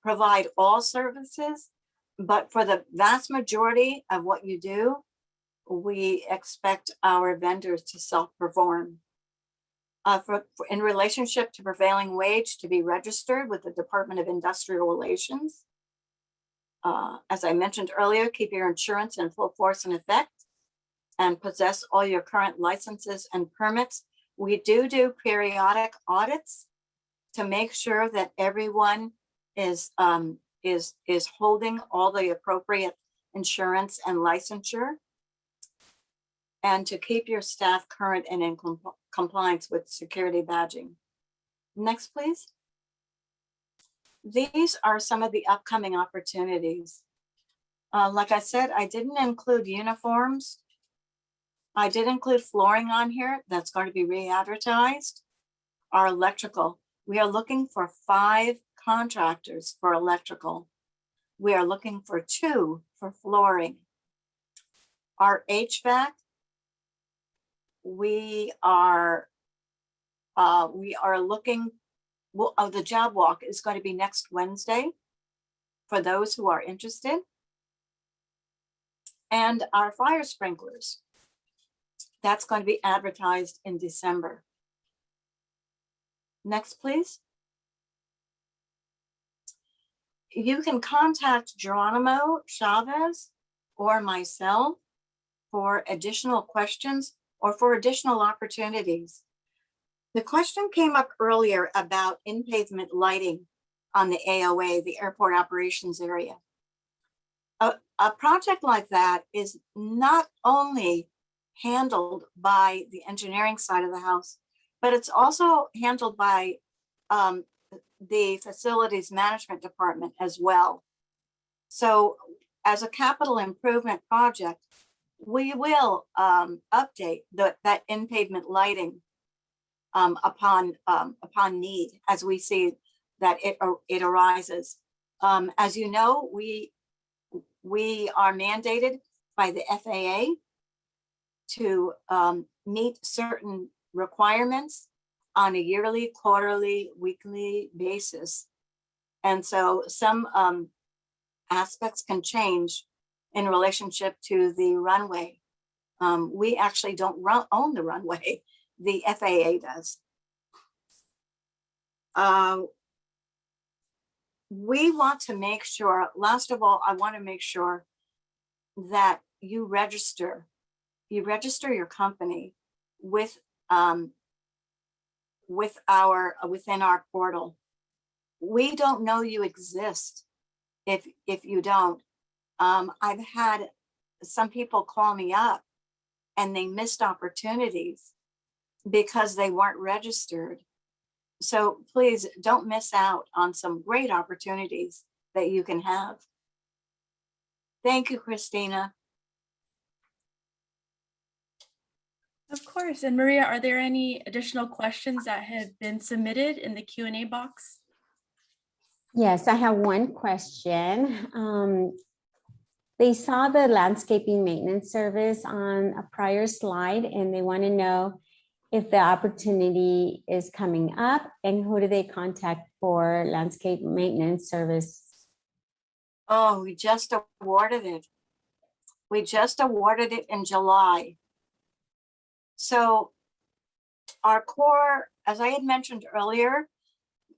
provide all services, but for the vast majority of what you do, we expect our vendors to self-perform. In relationship to prevailing wage, to be registered with the Department of Industrial Relations. As I mentioned earlier, keep your insurance in full force and effect and possess all your current licenses and permits. We do periodic audits to make sure that everyone is holding all the appropriate insurance and licensure, and to keep your staff current and in compliance with security badging. Next, please. These are some of the upcoming opportunities. Like I said, I didn't include uniforms. I did include flooring on here. That's going to be re-advertised. Our electrical, we are looking for 5 contractors for electrical. We are looking for 2 for flooring. Our HVAC, we are looking, the job walk is going to be next Wednesday for those who are interested. And our fire sprinklers, that's going to be advertised in December. Next, please. You can contact Geronimo Chavez or myself for additional questions or for additional opportunities. The question came up earlier about in-pavement lighting on the AOA, the airport operations area. A project like that is not only handled by the engineering side of the house, but it's also handled by the facilities management department as well. So as a capital improvement project, we will update that in-pavement lighting upon need as we see that it arises. As you know, we are mandated by the FAA to meet certain requirements on a yearly, quarterly, weekly basis. And so some aspects can change in relationship to the runway. We actually don't own the runway, the FAA does. We want to make sure, last of all, I want to make sure that you register your company within our portal. We don't know you exist if you don't. I've had some people call me up and they missed opportunities because they weren't registered. So please don't miss out on some great opportunities that you can have. Thank you, Christina. Of course. And Maria, are there any additional questions that have been submitted in the Q&A box? Yes, I have one question. They saw the landscaping maintenance service on a prior slide, and they want to know if the opportunity is coming up and who do they contact for landscape maintenance service? Oh, we just awarded it. We just awarded it in July. So our core, as I had mentioned earlier,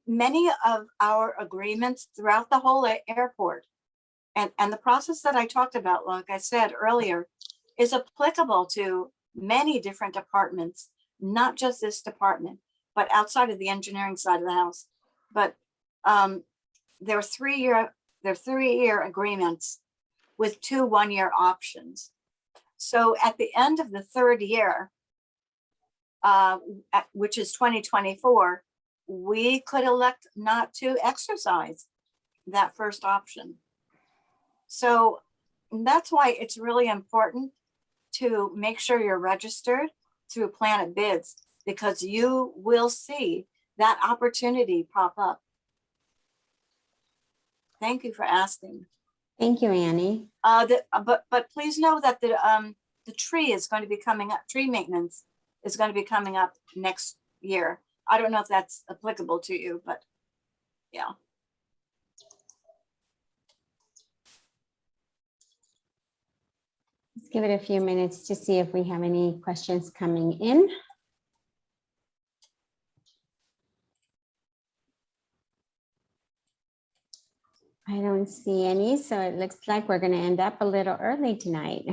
many of our agreements throughout the whole airport and the process that I talked about, like I said earlier, is applicable to many different departments, not just this department, but outside of the engineering side of the house. But they're 3-year agreements with 2 one-year options. So at the end of the 3rd year, which is 2024, we could elect not to exercise. that first option. So that's why it's really important to make sure you're registered through Planet Bids, because you will see that opportunity pop up. Thank you for asking. Thank you, Annie. But please know that the tree is going to be coming up. Tree maintenance is going to be coming up next year. I don't know if that's applicable to you, but yeah. Let's give it a few minutes to see if we have any questions coming in. I don't see any, so it looks like we're going to end up a little early tonight.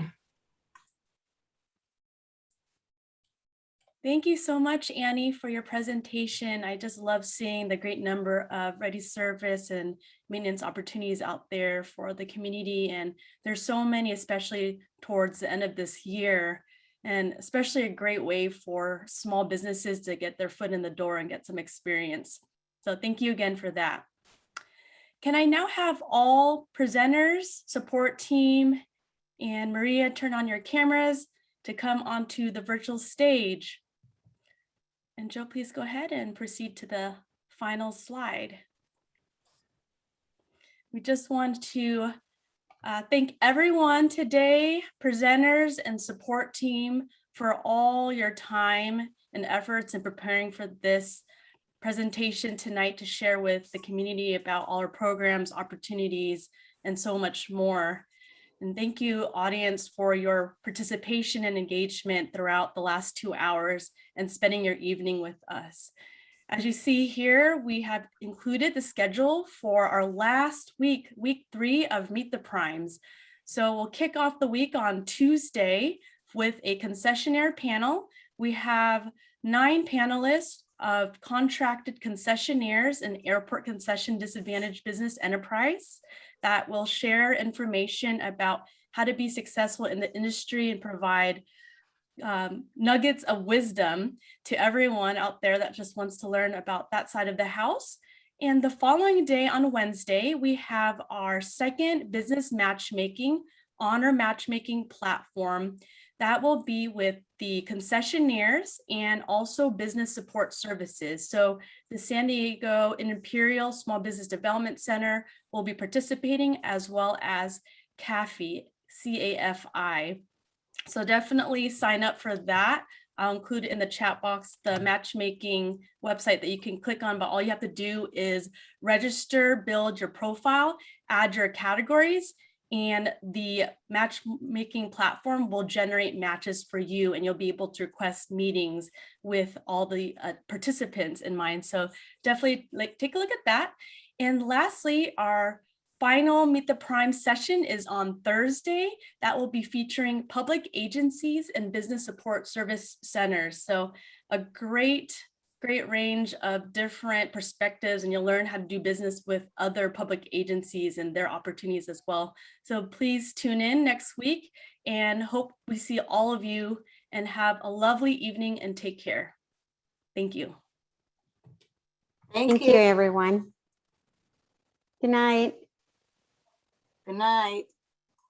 Thank you so much, Annie, for your presentation. I just love seeing the great number of ready service and maintenance opportunities out there for the community. And there's so many, especially towards the end of this year, and especially a great way for small businesses to get their foot in the door and get some experience. So thank you again for that. Can I now have all presenters, support team, and Maria turn on your cameras to come onto the virtual stage? And Joe, please go ahead and proceed to the final slide. We just want to thank everyone today, presenters and support team, for all your time and efforts in preparing for this presentation tonight to share with the community about all our programs, opportunities, and so much more. And thank you, audience, for your participation and engagement throughout the last 2 hours and spending your evening with us. As you see here, we have included the schedule for our last week, week 3 of Meet the Primes. So we'll kick off the week on Tuesday with a concessionaire panel. We have 9 panelists of contracted concessionaires and airport concession disadvantaged business enterprise that will share information about how to be successful in the industry and provide nuggets of wisdom to everyone out there that just wants to learn about that side of the house. And the following day on Wednesday, we have our second business matchmaking, honor matchmaking platform that will be with the concessionaires and also business support services. So the San Diego Imperial Small Business Development Center will be participating, as well as CAFI, C-A-F-I. So definitely sign up for that. I'll include in the chat box the matchmaking website that you can click on, but all you have to do is register, build your profile, add your categories, and the matchmaking platform will generate matches for you, and you'll be able to request meetings with all the participants in mind. So definitely take a look at that. And lastly, our final Meet the Prime session is on Thursday. That will be featuring public agencies and business support service centers. So a great range of different perspectives, and you'll learn how to do business with other public agencies and their opportunities as well. So please tune in next week, and hope we see all of you, and have a lovely evening and take care. Thank you. Thank you, everyone. Good night. Good night.